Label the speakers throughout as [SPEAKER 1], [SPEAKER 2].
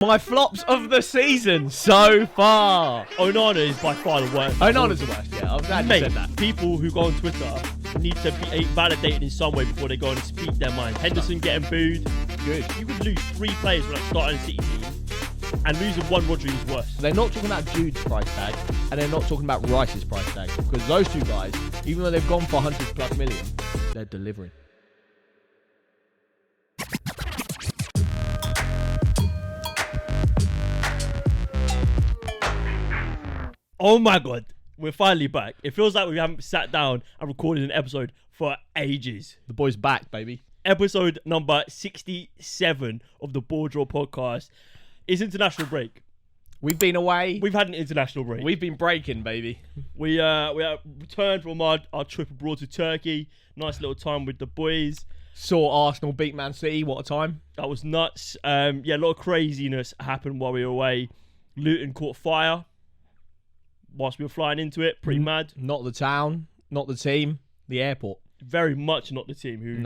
[SPEAKER 1] My flops of the season so far.
[SPEAKER 2] Onana is by far the worst.
[SPEAKER 1] Onana's the worst, yeah. I'm glad you said that.
[SPEAKER 2] People who go on Twitter need to be validated in some way before they go and speak their mind. Henderson getting booed.
[SPEAKER 1] Good.
[SPEAKER 2] You could lose 3 players when starting a City team, and losing one Rodri is worse.
[SPEAKER 1] They're not talking about Jude's price tag, and they're not talking about Rice's price tag, because those two guys, even though they've gone for 100+ million, they're delivering.
[SPEAKER 2] Oh my god, we're finally back. It feels like we haven't sat down and recorded an episode for ages.
[SPEAKER 1] The boy's back, baby.
[SPEAKER 2] Episode number 67 of the BoreDraw podcast. It's international break.
[SPEAKER 1] We've been away.
[SPEAKER 2] We've had an international break.
[SPEAKER 1] We've been breaking, baby.
[SPEAKER 2] We returned from our trip abroad to Turkey. Nice little time with the boys.
[SPEAKER 1] Saw Arsenal beat Man City. What a time.
[SPEAKER 2] That was nuts. A lot of craziness happened while we were away. Luton caught fire whilst we were flying into it. Pretty mad.
[SPEAKER 1] Not the town, not the team, the airport.
[SPEAKER 2] Very much not the team who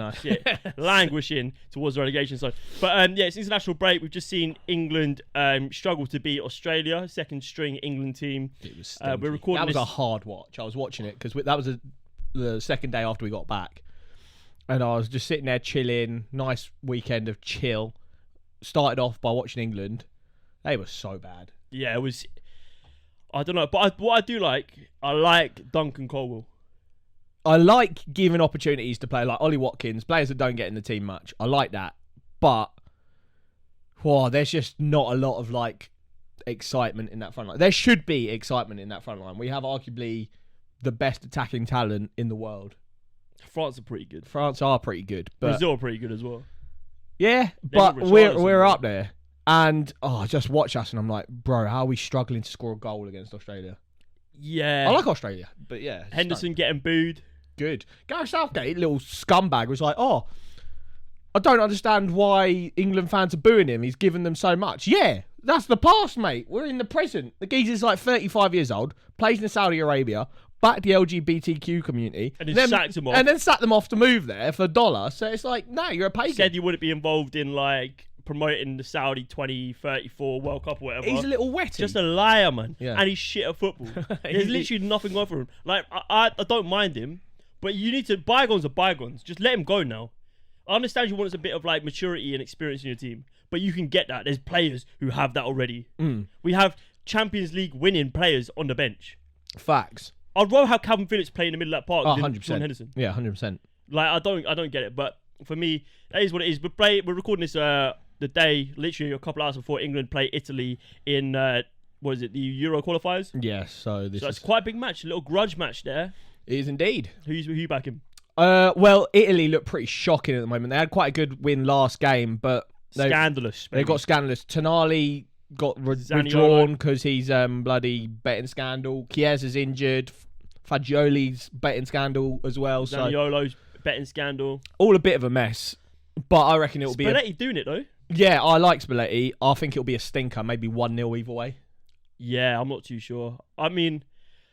[SPEAKER 2] languishing towards the relegation zone. But it's international break. We've just seen England struggle to beat Australia, second string England team.
[SPEAKER 1] It was
[SPEAKER 2] we're recording.
[SPEAKER 1] That was a hard watch. I was watching it because that was the second day after we got back, and I was just sitting there chilling. Nice weekend of chill. Started off by watching England. They were so bad.
[SPEAKER 2] Yeah, it was. I don't know, but what I do like, I like Duncan Colwell.
[SPEAKER 1] I like giving opportunities to play like Ollie Watkins, players that don't get in the team much. I like that. But there's just not a lot of excitement in that front line. There should be excitement in that front line. We have arguably the best attacking talent in the world.
[SPEAKER 2] France are pretty good.
[SPEAKER 1] France are pretty good. But
[SPEAKER 2] Brazil are pretty good as well.
[SPEAKER 1] Yeah, but we're up there. And I just watch us and I'm like, bro, how are we struggling to score a goal against Australia?
[SPEAKER 2] Yeah.
[SPEAKER 1] I like Australia, but yeah.
[SPEAKER 2] Henderson getting booed.
[SPEAKER 1] Good. Gareth Southgate, little scumbag, was like, I don't understand why England fans are booing him. He's given them so much. Yeah, that's the past, mate. We're in the present. The geezer's like 35 years old, plays in Saudi Arabia, backed the LGBTQ community.
[SPEAKER 2] And then sacked them off.
[SPEAKER 1] And then sacked them off to move there for $1. So it's like, no, you're a pagan.
[SPEAKER 2] Said you wouldn't be involved in promoting the Saudi 2034 World Cup or whatever.
[SPEAKER 1] He's a little wetty.
[SPEAKER 2] Just a liar, man.
[SPEAKER 1] Yeah.
[SPEAKER 2] And he's shit at football. There's literally nothing going for him. I don't mind him, but you need to, bygones are bygones. Just let him go now. I understand you want a bit of maturity and experience in your team, but you can get that. There's players who have that already. We have Champions League winning players on the bench.
[SPEAKER 1] Facts.
[SPEAKER 2] I'd rather have Calvin Phillips playing in the middle of that park than
[SPEAKER 1] 100%.
[SPEAKER 2] John Henderson.
[SPEAKER 1] Yeah, 100%.
[SPEAKER 2] I don't get it, but for me, that is what it is. We're recording this the day, literally a couple hours before England play Italy in the Euro qualifiers?
[SPEAKER 1] Yes, so
[SPEAKER 2] it's quite a big match, a little grudge match there.
[SPEAKER 1] It is indeed.
[SPEAKER 2] Who you backing?
[SPEAKER 1] Well, Italy look pretty shocking at the moment. They had quite a good win last game, but
[SPEAKER 2] scandalous.
[SPEAKER 1] They got scandalous. Tonali got withdrawn because he's bloody betting scandal. Chiesa's injured. Fagioli's betting scandal as well.
[SPEAKER 2] Zaniolo's betting scandal.
[SPEAKER 1] All a bit of a mess, but I reckon it'll be.
[SPEAKER 2] Spalletti doing it though.
[SPEAKER 1] Yeah, I like Spalletti. I think it'll be a stinker, maybe 1-0 either way.
[SPEAKER 2] Yeah, I'm not too sure. I mean,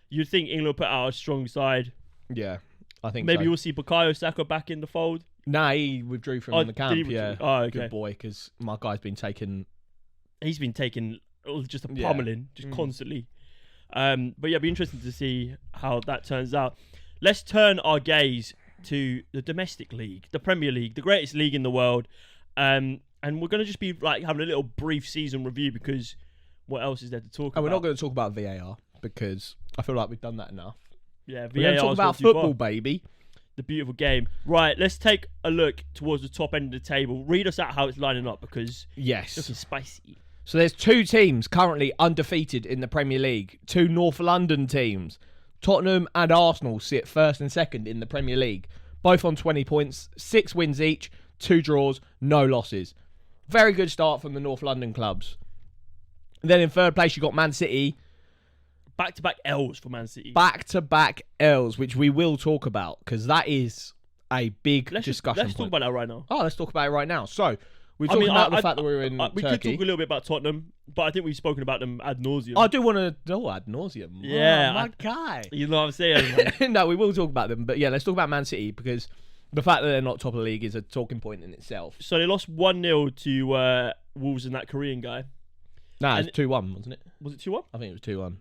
[SPEAKER 2] you'd think England will put out a strong side.
[SPEAKER 1] Yeah, I think
[SPEAKER 2] maybe
[SPEAKER 1] so.
[SPEAKER 2] We'll see Bukayo Saka back in the fold.
[SPEAKER 1] Nah, he withdrew from the camp. Yeah,
[SPEAKER 2] okay.
[SPEAKER 1] Good boy, because my guy's been taken.
[SPEAKER 2] He's been taken just a pummeling, constantly. But yeah, it'll be interesting to see how that turns out. Let's turn our gaze to the domestic league, the Premier League, the greatest league in the world. And we're going to just be having a little brief season review because what else is there to talk about?
[SPEAKER 1] We're not going to talk about VAR because I feel like we've done that enough.
[SPEAKER 2] Yeah, VAR.
[SPEAKER 1] We're going to talk about football, baby.
[SPEAKER 2] The beautiful game. Right, let's take a look towards the top end of the table. Read us out how it's lining up because it's looking spicy.
[SPEAKER 1] So there's 2 teams currently undefeated in the Premier League. 2 North London teams. Tottenham and Arsenal sit first and second in the Premier League. Both on 20 points, 6 wins each, 2 draws, no losses. Very good start from the North London clubs. And then in third place, you got Man City.
[SPEAKER 2] Back-to-back L's for Man City.
[SPEAKER 1] Back-to-back L's, which we will talk about because that is a big discussion
[SPEAKER 2] Let's talk about that right now.
[SPEAKER 1] Let's talk about it right now. So, we've talked about the fact that we're in
[SPEAKER 2] we
[SPEAKER 1] Turkey.
[SPEAKER 2] could talk a little bit about Tottenham, but I think we've spoken about them ad nauseum.
[SPEAKER 1] I do want to... ad nauseum.
[SPEAKER 2] Yeah.
[SPEAKER 1] My guy.
[SPEAKER 2] You know what I'm saying?
[SPEAKER 1] No, we will talk about them. But yeah, let's talk about Man City because the fact that they're not top of the league is a talking point in itself.
[SPEAKER 2] So they lost 1-0 to Wolves and that Korean guy.
[SPEAKER 1] Nah, it was 2-1, wasn't it?
[SPEAKER 2] Was it 2-1?
[SPEAKER 1] I think it was 2-1.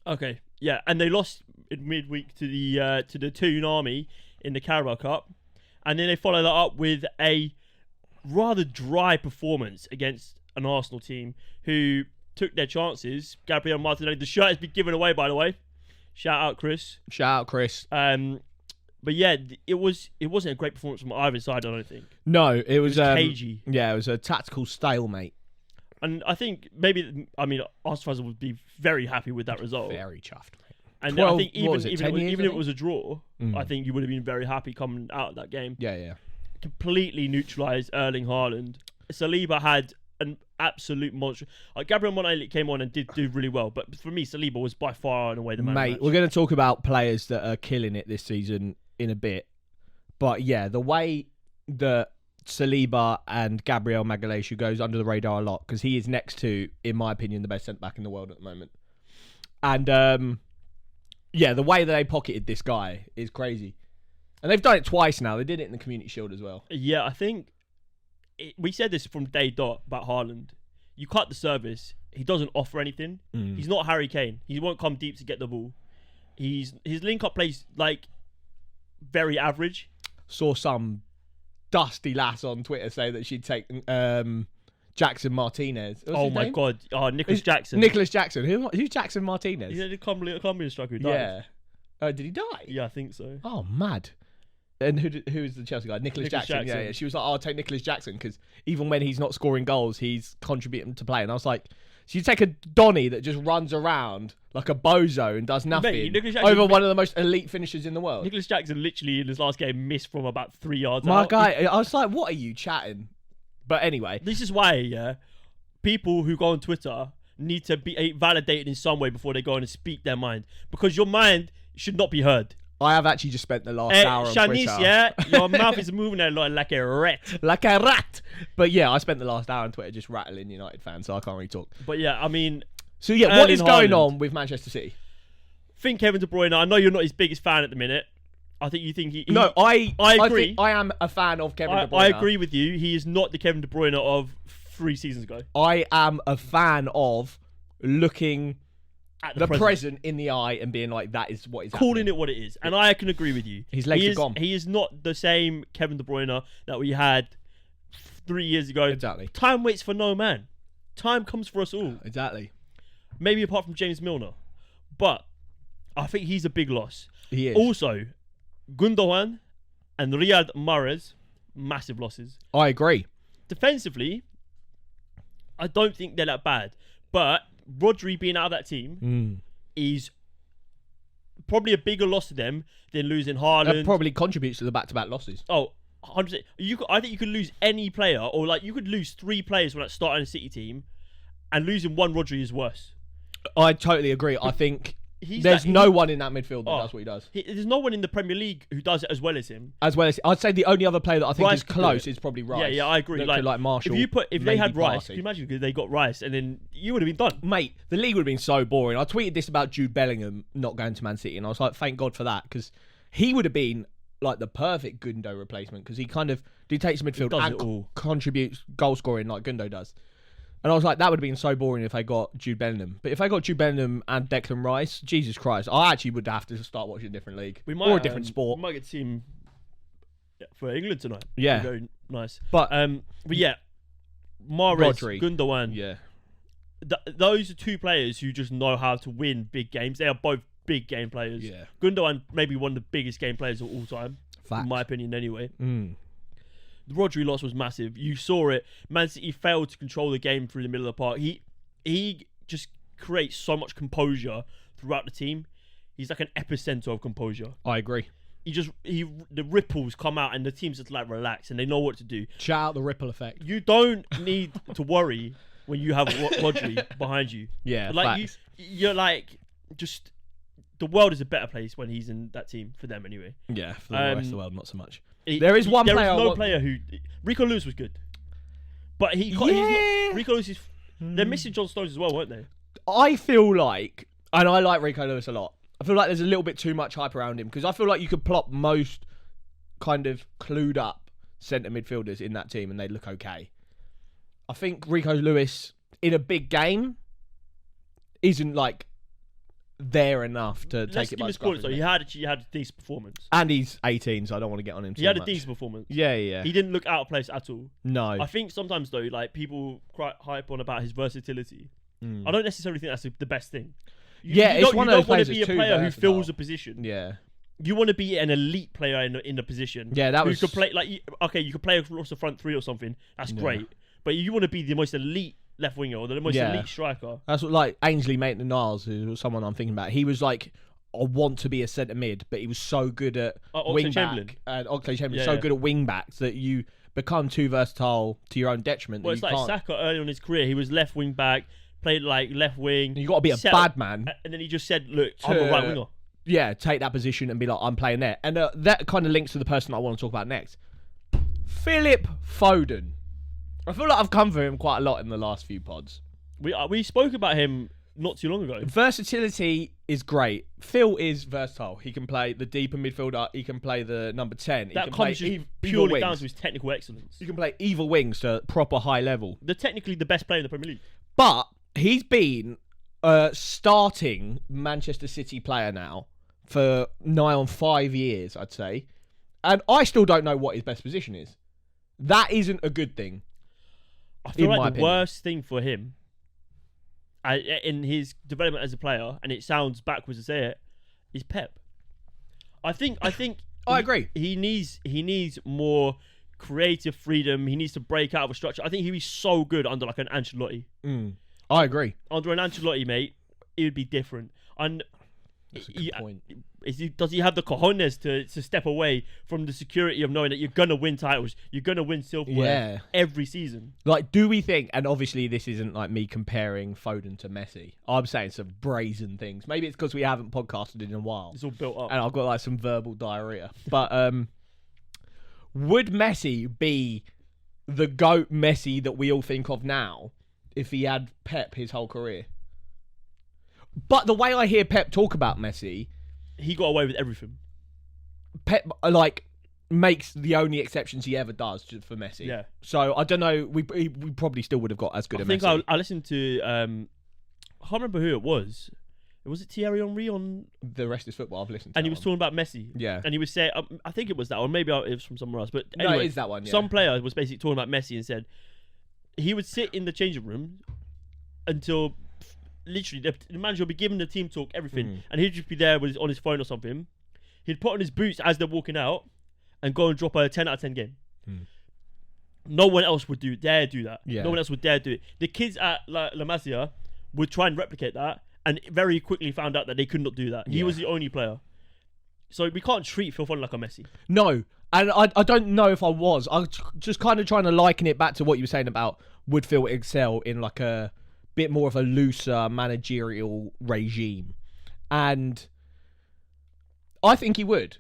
[SPEAKER 2] Okay, yeah, and they lost in midweek to the Toon Army in the Carabao Cup, and then they followed that up with a rather dry performance against an Arsenal team who took their chances. Gabriel Martinelli, the shirt has been given away, by the way. Shout out, Chris. But yeah, it wasn't a great performance from either side, I don't think.
[SPEAKER 1] No, it was
[SPEAKER 2] cagey.
[SPEAKER 1] Yeah, it was a tactical stalemate.
[SPEAKER 2] And I think Arsenal fans would be very happy with that result.
[SPEAKER 1] Very chuffed, mate.
[SPEAKER 2] And
[SPEAKER 1] 12,
[SPEAKER 2] I think even if it was a draw, I think you would have been very happy coming out of that game.
[SPEAKER 1] Yeah.
[SPEAKER 2] Completely neutralised Erling Haaland. Saliba had an absolute monster. Gabriel Martinelli came on and did do really well, but for me, Saliba was by far and away the man.
[SPEAKER 1] Mate, we're going to talk about players that are killing it this season in a bit. But yeah, the way that Saliba and Gabriel Magalhaes goes under the radar a lot, because he is next to, in my opinion, the best centre-back in the world at the moment. And yeah, the way that they pocketed this guy is crazy. And they've done it twice now. They did it in the Community Shield as well.
[SPEAKER 2] Yeah, I think we said this from day dot about Haaland. You cut the service. He doesn't offer anything. He's not Harry Kane. He won't come deep to get the ball. His link-up plays like very average.
[SPEAKER 1] Saw some dusty lass on Twitter say that she'd take Jackson Martinez.
[SPEAKER 2] Oh my God. Nicholas Jackson.
[SPEAKER 1] Nicholas Jackson. Who's Jackson Martinez?
[SPEAKER 2] He's a Colombian striker who died.
[SPEAKER 1] Yeah. Oh, did he die?
[SPEAKER 2] Yeah, I think so.
[SPEAKER 1] Oh, mad. And who is the Chelsea guy? Nicholas Jackson. Yeah. She was like, I'll take Nicholas Jackson because even when he's not scoring goals, he's contributing to play. And I was like, so you take a Donny that just runs around like a bozo and does nothing over one of the most elite finishers in the world.
[SPEAKER 2] Nicholas Jackson literally in his last game missed from about 3 yards
[SPEAKER 1] My
[SPEAKER 2] out.
[SPEAKER 1] guy, I was like, what are you chatting? But anyway.
[SPEAKER 2] This is why, people who go on Twitter need to be validated in some way before they go on and speak their mind. Because your mind should not be heard.
[SPEAKER 1] I have actually just spent the last hour on
[SPEAKER 2] Shanice,
[SPEAKER 1] Twitter.
[SPEAKER 2] your mouth is moving a lot like a rat.
[SPEAKER 1] Like a rat. But yeah, I spent the last hour on Twitter just rattling United fans, so I can't really talk.
[SPEAKER 2] But yeah, I mean...
[SPEAKER 1] So yeah, what is going on with Manchester City?
[SPEAKER 2] Think Kevin De Bruyne. I know you're not his biggest fan at the minute. I think you think he...
[SPEAKER 1] No, I
[SPEAKER 2] agree.
[SPEAKER 1] I am a fan of Kevin De Bruyne.
[SPEAKER 2] I agree with you. He is not the Kevin De Bruyne of 3 seasons ago.
[SPEAKER 1] I am a fan of looking... at the present in the eye and being like, that is what is
[SPEAKER 2] calling
[SPEAKER 1] happening.
[SPEAKER 2] It what it is. And I can agree with you.
[SPEAKER 1] His legs are gone.
[SPEAKER 2] He is not the same Kevin De Bruyne that we had 3 years ago.
[SPEAKER 1] Exactly.
[SPEAKER 2] Time waits for no man. Time comes for us all.
[SPEAKER 1] Exactly.
[SPEAKER 2] Maybe apart from James Milner. But I think he's a big loss.
[SPEAKER 1] He is.
[SPEAKER 2] Also, Gundogan and Riyad Mahrez, massive losses.
[SPEAKER 1] I agree.
[SPEAKER 2] Defensively, I don't think they're that bad. But Rodri being out of that team is probably a bigger loss to them than losing Haaland.
[SPEAKER 1] That probably contributes to the back-to-back losses.
[SPEAKER 2] Oh, 100%. I think you could lose any player, or like you could lose 3 players when starting a City team, and losing one Rodri is worse.
[SPEAKER 1] I totally agree. I think there's no one in that midfield that does what he does.
[SPEAKER 2] There's no one in the Premier League who does it as well as him.
[SPEAKER 1] As well as, I'd say the only other player that I think
[SPEAKER 2] Rice
[SPEAKER 1] is close is probably Rice.
[SPEAKER 2] Yeah, I agree.
[SPEAKER 1] Like Marshall.
[SPEAKER 2] If they had Rice, can you imagine if they got Rice and then you would have been done.
[SPEAKER 1] Mate, the league would have been so boring. I tweeted this about Jude Bellingham not going to Man City, and I was like, thank God for that, because he would have been like the perfect Gundo replacement, because he kind of takes midfield and contributes goal scoring like Gundo does. And I was like, that would have been so boring if they got Jude Bellingham. But if they got Jude Bellingham and Declan Rice, Jesus Christ, I actually would have to start watching a different league or a different sport.
[SPEAKER 2] We might get to see him for England tonight.
[SPEAKER 1] Yeah.
[SPEAKER 2] Very nice.
[SPEAKER 1] But
[SPEAKER 2] yeah, Mahrez,
[SPEAKER 1] Rodri,
[SPEAKER 2] Gundogan.
[SPEAKER 1] Yeah.
[SPEAKER 2] Those are 2 players who just know how to win big games. They are both big game players.
[SPEAKER 1] Yeah.
[SPEAKER 2] Gundogan maybe one of the biggest game players of all time.
[SPEAKER 1] Fact.
[SPEAKER 2] In my opinion anyway. The Rodri loss was massive. You saw it. Man City failed to control the game through the middle of the park. He just creates so much composure throughout the team. He's like an epicenter of composure.
[SPEAKER 1] I agree.
[SPEAKER 2] The ripples come out and the team's just like relax and they know what to do.
[SPEAKER 1] Shout out the ripple effect.
[SPEAKER 2] You don't need to worry when you have Rodri behind you.
[SPEAKER 1] Yeah,
[SPEAKER 2] like you're like just the world is a better place when he's in that team for them anyway.
[SPEAKER 1] Yeah, for the rest of the world, not so much.
[SPEAKER 2] There is no player who Rico Lewis was good, but Rico Lewis is. They're missing John Stones as well, weren't they?
[SPEAKER 1] I feel like, and I like Rico Lewis a lot. I feel like there's a little bit too much hype around him, because I feel like you could plop most kind of clued up centre midfielders in that team and they'd look okay. I think Rico Lewis in a big game isn't like there enough to take it by the scruff.
[SPEAKER 2] So he had a decent performance.
[SPEAKER 1] And he's 18, so I don't want to get on him too much.
[SPEAKER 2] He had a decent performance.
[SPEAKER 1] Yeah.
[SPEAKER 2] He didn't look out of place at all.
[SPEAKER 1] No.
[SPEAKER 2] I think sometimes though, like people quite hype on about his versatility. I don't necessarily think that's the best thing.
[SPEAKER 1] It's one of those players
[SPEAKER 2] you don't want to be a player who fills a position.
[SPEAKER 1] Yeah.
[SPEAKER 2] You want to be an elite player in a position.
[SPEAKER 1] Yeah, that was...
[SPEAKER 2] You could play, you could play across the front three or something. That's great. But you want to be the most elite left winger or the most elite striker.
[SPEAKER 1] That's what, like, Ainsley Maitland-Niles, who was someone I'm thinking about. He was like, I want to be a centre mid, but he was so good at wing back. And Oxlade-Chamberlain so good at wing backs that you become too versatile to your own detriment.
[SPEAKER 2] Well, it's like Saka early on in his career. He was left wing back, played like left wing.
[SPEAKER 1] You got to be a bad man.
[SPEAKER 2] And then he just said, look, I'm a right winger.
[SPEAKER 1] Yeah, take that position and be like, I'm playing there. And that kind of links to the person I want to talk about next. Philip Foden. I feel like I've come for him quite a lot in the last few pods.
[SPEAKER 2] We spoke about him not too long ago.
[SPEAKER 1] Versatility is great. Phil is versatile. He can play the deeper midfielder. He can play the number 10.
[SPEAKER 2] That comes purely down to his technical excellence.
[SPEAKER 1] He can play either wings to proper high level.
[SPEAKER 2] They're technically the best player in the Premier League.
[SPEAKER 1] But he's been a starting Manchester City player now for nigh on 5 years, I'd say. And I still don't know what his best position is. That isn't a good thing.
[SPEAKER 2] I feel like the worst thing for him in his development as a player, and it sounds backwards to say it, is Pep. I think
[SPEAKER 1] I agree.
[SPEAKER 2] He needs more creative freedom. He needs to break out of a structure. I think he'd be so good under like an Ancelotti.
[SPEAKER 1] I agree.
[SPEAKER 2] Under an Ancelotti, mate, it would be different. And
[SPEAKER 1] that's a good point.
[SPEAKER 2] Does he have the cojones to step away from the security of knowing that you're going to win titles, you're going to win silverware every season?
[SPEAKER 1] Like, do we think, and obviously this isn't like me comparing Foden to Messi. I'm saying some brazen things. Maybe it's because we haven't podcasted in a while.
[SPEAKER 2] It's all built up.
[SPEAKER 1] And I've got like some verbal diarrhea. But would Messi be the GOAT Messi that we all think of now if he had Pep his whole career? But the way I hear Pep talk about Messi,
[SPEAKER 2] he got away with everything.
[SPEAKER 1] Pep like makes the only exceptions he ever does for Messi.
[SPEAKER 2] Yeah.
[SPEAKER 1] So I don't know. We probably still would have got as good a Messi.
[SPEAKER 2] I think I listened to I can't remember who it was. Was it Thierry Henry on
[SPEAKER 1] The Rest Is Football? I've listened to.
[SPEAKER 2] And he was talking about Messi.
[SPEAKER 1] Yeah.
[SPEAKER 2] And he was saying, I think it was that, or maybe it was from somewhere else. But anyway,
[SPEAKER 1] no, it is that one. Yeah.
[SPEAKER 2] Some player was basically talking about Messi and said he would sit in the changing room until. Literally, the manager would be giving the team talk, everything, and he'd just be there on his phone or something. He'd put on his boots as they're walking out and go and drop a 10 out of 10 game. No one else would dare do that.
[SPEAKER 1] Yeah.
[SPEAKER 2] No one else would dare do it. The kids at La Masia would try and replicate that and very quickly found out that they could not do that. He was the only player. So we can't treat Phil Foden like a Messi.
[SPEAKER 1] No, and I don't know if I was. I was just kind of trying to liken it back to what you were saying about would Phil excel in like a bit more of a looser managerial regime, and I think he would.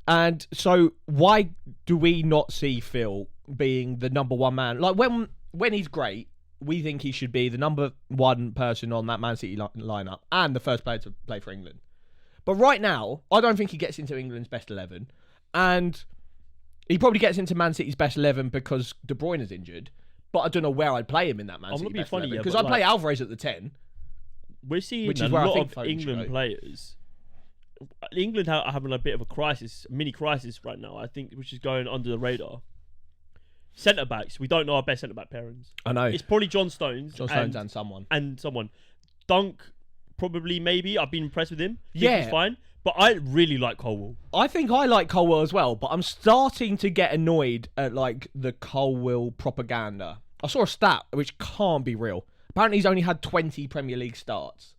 [SPEAKER 1] And so why do we not see Phil being the number one man? Like when he's great, we think he should be the number one person on that Man City lineup and the first player to play for England. But right now, I don't think he gets into England's best 11, and he probably gets into Man City's best 11 because De Bruyne is injured. But I don't know where I'd play him in that Man City best 11 because I'd play Alvarez at the 10.
[SPEAKER 2] We're seeing a lot of England players. England are having a bit of a crisis, mini crisis right now, I think, which is going under the radar. Centre backs, we don't know our best centre back pairings.
[SPEAKER 1] I know.
[SPEAKER 2] It's probably John Stones.
[SPEAKER 1] And someone.
[SPEAKER 2] Dunk, probably, maybe. I've been impressed with him.
[SPEAKER 1] Yeah.
[SPEAKER 2] He's fine. But I really like Colwill.
[SPEAKER 1] I think I like Colwill as well, but I'm starting to get annoyed at like the Colwill propaganda. I saw a stat which can't be real. Apparently he's only had 20 Premier League starts.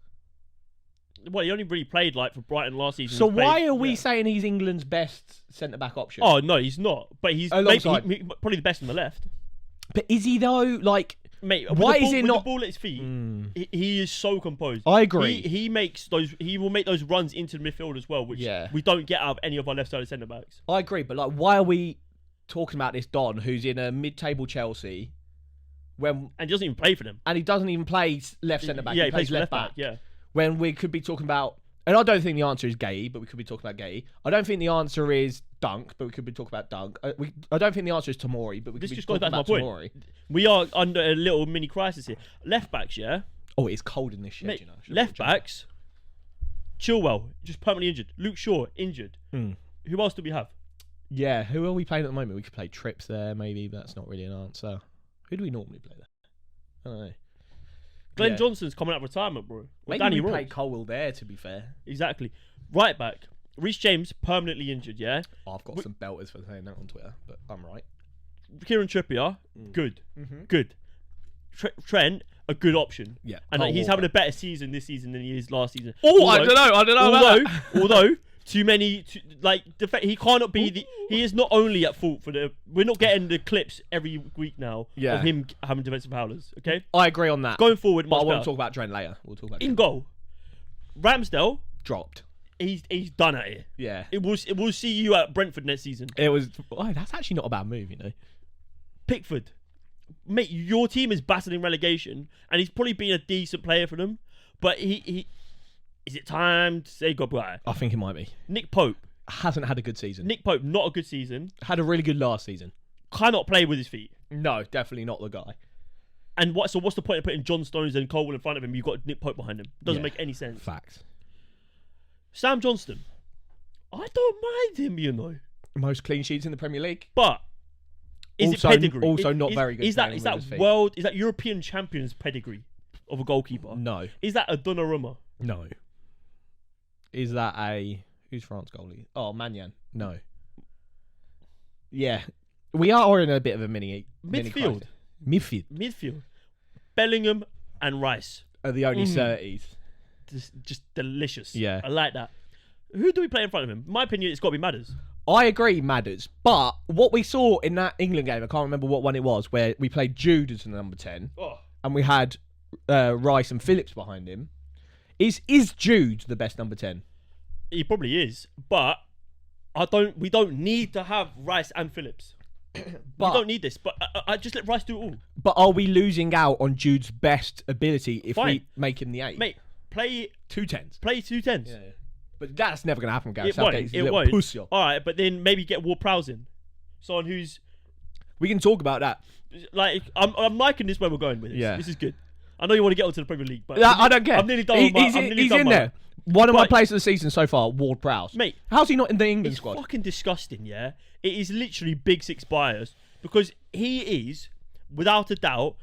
[SPEAKER 2] Well, he only really played like for Brighton last season.
[SPEAKER 1] So why are we saying he's England's best centre-back option?
[SPEAKER 2] Oh, no, he's not. But he's probably the best on the left.
[SPEAKER 1] But is he though? Like,
[SPEAKER 2] mate,
[SPEAKER 1] why is it not
[SPEAKER 2] the ball at his feet? He is so composed.
[SPEAKER 1] I agree.
[SPEAKER 2] He will make those runs into the midfield as well, which we don't get out of any of our left-sided centre backs.
[SPEAKER 1] I agree, but like, why are we talking about this Don, who's in a mid-table Chelsea, and
[SPEAKER 2] he doesn't even play for them,
[SPEAKER 1] and he doesn't even play left centre back.
[SPEAKER 2] Yeah, he plays
[SPEAKER 1] left
[SPEAKER 2] back. Yeah,
[SPEAKER 1] when we could be talking about, and I don't think the answer is Gay, but we could be talking about Gay. I don't think the answer is Dunk, but we could be talking about Dunk. I don't think the answer is Tomori, but we could
[SPEAKER 2] This
[SPEAKER 1] be
[SPEAKER 2] just goes
[SPEAKER 1] talking
[SPEAKER 2] back to
[SPEAKER 1] about
[SPEAKER 2] my point.
[SPEAKER 1] Tomori.
[SPEAKER 2] We are under a little mini crisis here. Left backs, yeah.
[SPEAKER 1] Oh, it's cold in this shed,
[SPEAKER 2] Mate,
[SPEAKER 1] you know. Should've
[SPEAKER 2] left
[SPEAKER 1] brought a
[SPEAKER 2] backs. Chilwell just permanently injured. Luke Shaw injured.
[SPEAKER 1] jacket.
[SPEAKER 2] Who else do we have?
[SPEAKER 1] Yeah, who are we playing at the moment? We could play Trips there, maybe, but that's not really an answer. Who do we normally play there? I don't know.
[SPEAKER 2] Glenn
[SPEAKER 1] Yeah.
[SPEAKER 2] Johnson's coming out of retirement, bro. Or
[SPEAKER 1] Maybe
[SPEAKER 2] Danny
[SPEAKER 1] we
[SPEAKER 2] Rose.
[SPEAKER 1] play Colwell there, to be fair.
[SPEAKER 2] Exactly. Right back. Reece James permanently injured. Yeah.
[SPEAKER 1] Oh, I've got some belters for saying that on Twitter, but I'm right.
[SPEAKER 2] Kieran Trippier, good,
[SPEAKER 1] Mm-hmm.
[SPEAKER 2] good. Trent, a good option.
[SPEAKER 1] Yeah.
[SPEAKER 2] And
[SPEAKER 1] Cole
[SPEAKER 2] he's
[SPEAKER 1] Walker.
[SPEAKER 2] having a better season this season than he is last season.
[SPEAKER 1] Oh, I don't know about that.
[SPEAKER 2] Although too many, the fact he cannot be the. He is not only at fault for the. We're not getting the clips every week now
[SPEAKER 1] Yeah.
[SPEAKER 2] of him having defensive howlers. Okay,
[SPEAKER 1] I agree on that.
[SPEAKER 2] going forward,
[SPEAKER 1] But I
[SPEAKER 2] much
[SPEAKER 1] want
[SPEAKER 2] better.
[SPEAKER 1] to talk about Trent later. We'll talk about
[SPEAKER 2] In
[SPEAKER 1] Trent.
[SPEAKER 2] goal. Ramsdale,
[SPEAKER 1] Dropped.
[SPEAKER 2] he's done at it.
[SPEAKER 1] Yeah.
[SPEAKER 2] We'll see you at Brentford next season.
[SPEAKER 1] It was. Oh, that's actually not a bad move, you know.
[SPEAKER 2] Pickford, mate, your team is battling relegation, and he's probably been a decent player for them. But he is it time to say goodbye?
[SPEAKER 1] I think it might be.
[SPEAKER 2] Nick Pope,
[SPEAKER 1] Hasn't had a good season.
[SPEAKER 2] Nick Pope, not a good season.
[SPEAKER 1] Had a really good last season.
[SPEAKER 2] Cannot play with his feet.
[SPEAKER 1] No, definitely not the guy.
[SPEAKER 2] And what's the point of putting John Stones and Colwell in front of him? You've got Nick Pope behind him. Doesn't
[SPEAKER 1] Yeah.
[SPEAKER 2] make any sense.
[SPEAKER 1] Facts.
[SPEAKER 2] Sam Johnston, I don't mind him, you know.
[SPEAKER 1] Most clean sheets in the Premier League.
[SPEAKER 2] But is
[SPEAKER 1] Also-
[SPEAKER 2] it pedigree?
[SPEAKER 1] also not very good
[SPEAKER 2] Is that
[SPEAKER 1] playing
[SPEAKER 2] is
[SPEAKER 1] with
[SPEAKER 2] that
[SPEAKER 1] his feet.
[SPEAKER 2] world? Is that European champions pedigree of a goalkeeper?
[SPEAKER 1] No.
[SPEAKER 2] Is that a Donnarumma?
[SPEAKER 1] No. Is that a... Who's France goalie? Oh, Mannion. No. Yeah. We are in a bit of a mini
[SPEAKER 2] Midfield.
[SPEAKER 1] Midfield
[SPEAKER 2] Midfield. Bellingham and Rice.
[SPEAKER 1] are the only 30s.
[SPEAKER 2] Just delicious.
[SPEAKER 1] Yeah.
[SPEAKER 2] I like that. Who do we play in front of him? In my opinion, it's got to be Madders.
[SPEAKER 1] I agree, Madders. But what we saw in that England game, I can't remember what one it was, where we played Jude as the number 10,
[SPEAKER 2] Oh.
[SPEAKER 1] and we had Rice and Phillips behind him. Is Jude the best number 10?
[SPEAKER 2] He probably is, but we don't need to have Rice and Phillips. We don't need this, but I just let Rice do it all.
[SPEAKER 1] But are we losing out on Jude's best ability if
[SPEAKER 2] Fine.
[SPEAKER 1] we make him the 8?
[SPEAKER 2] Mate, play
[SPEAKER 1] 2 10s.
[SPEAKER 2] two tens.
[SPEAKER 1] Yeah. But that's never going to happen, Gareth
[SPEAKER 2] It won't.
[SPEAKER 1] Southgate's a
[SPEAKER 2] It
[SPEAKER 1] little
[SPEAKER 2] won't.
[SPEAKER 1] pussy.
[SPEAKER 2] All right, but then maybe get Ward-Prowse in. Someone who's
[SPEAKER 1] We can talk about that.
[SPEAKER 2] like, I'm liking this where we're going with this.
[SPEAKER 1] Yeah.
[SPEAKER 2] This is good. I know you want to get onto the Premier League, but
[SPEAKER 1] I don't care.
[SPEAKER 2] I'm nearly done. with my,
[SPEAKER 1] He's
[SPEAKER 2] I'm nearly done
[SPEAKER 1] in
[SPEAKER 2] my-
[SPEAKER 1] there. One of my
[SPEAKER 2] Right.
[SPEAKER 1] players of the season so far, Ward-Prowse.
[SPEAKER 2] Mate,
[SPEAKER 1] How's he not in the England
[SPEAKER 2] it's
[SPEAKER 1] squad?
[SPEAKER 2] fucking disgusting, yeah? It is literally Big Six bias because he is, without a doubt,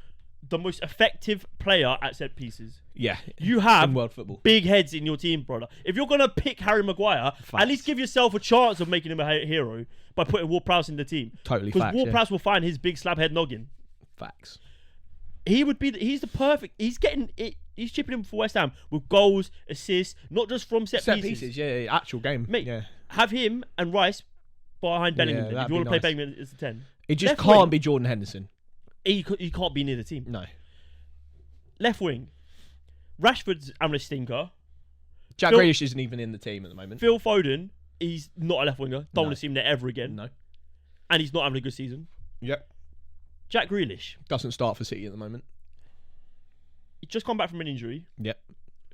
[SPEAKER 2] the most effective player at set pieces.
[SPEAKER 1] Yeah.
[SPEAKER 2] You have
[SPEAKER 1] in world football.
[SPEAKER 2] big heads in your team, brother. If you're going to pick Harry Maguire,
[SPEAKER 1] Facts.
[SPEAKER 2] at least give yourself a chance of making him a hero by putting Ward-Prowse in the team.
[SPEAKER 1] Totally
[SPEAKER 2] Because
[SPEAKER 1] facts,
[SPEAKER 2] Ward-Prowse will find his big slab head noggin.
[SPEAKER 1] Facts.
[SPEAKER 2] He would be. He's the perfect. He's getting it. He's chipping in for West Ham with goals, assists, not just from set pieces.
[SPEAKER 1] Yeah, actual game.
[SPEAKER 2] Mate,
[SPEAKER 1] yeah.
[SPEAKER 2] have him and Rice behind Bellingham.
[SPEAKER 1] Yeah,
[SPEAKER 2] then, if
[SPEAKER 1] that'd
[SPEAKER 2] you want to
[SPEAKER 1] be
[SPEAKER 2] play
[SPEAKER 1] nice.
[SPEAKER 2] Bellingham as a 10,
[SPEAKER 1] It just
[SPEAKER 2] Left
[SPEAKER 1] can't
[SPEAKER 2] wing.
[SPEAKER 1] be Jordan Henderson.
[SPEAKER 2] he can't be near the team.
[SPEAKER 1] No.
[SPEAKER 2] Left wing, Rashford's having a stinker.
[SPEAKER 1] Jack
[SPEAKER 2] Phil-
[SPEAKER 1] Grealish isn't even in the team at the moment.
[SPEAKER 2] Phil Foden, he's not a left winger. Don't
[SPEAKER 1] No.
[SPEAKER 2] want to see him there ever again.
[SPEAKER 1] No.
[SPEAKER 2] And he's not having a good season.
[SPEAKER 1] Yep.
[SPEAKER 2] Jack Grealish,
[SPEAKER 1] Doesn't start for City at the moment.
[SPEAKER 2] he's just come back from an injury.
[SPEAKER 1] Yep.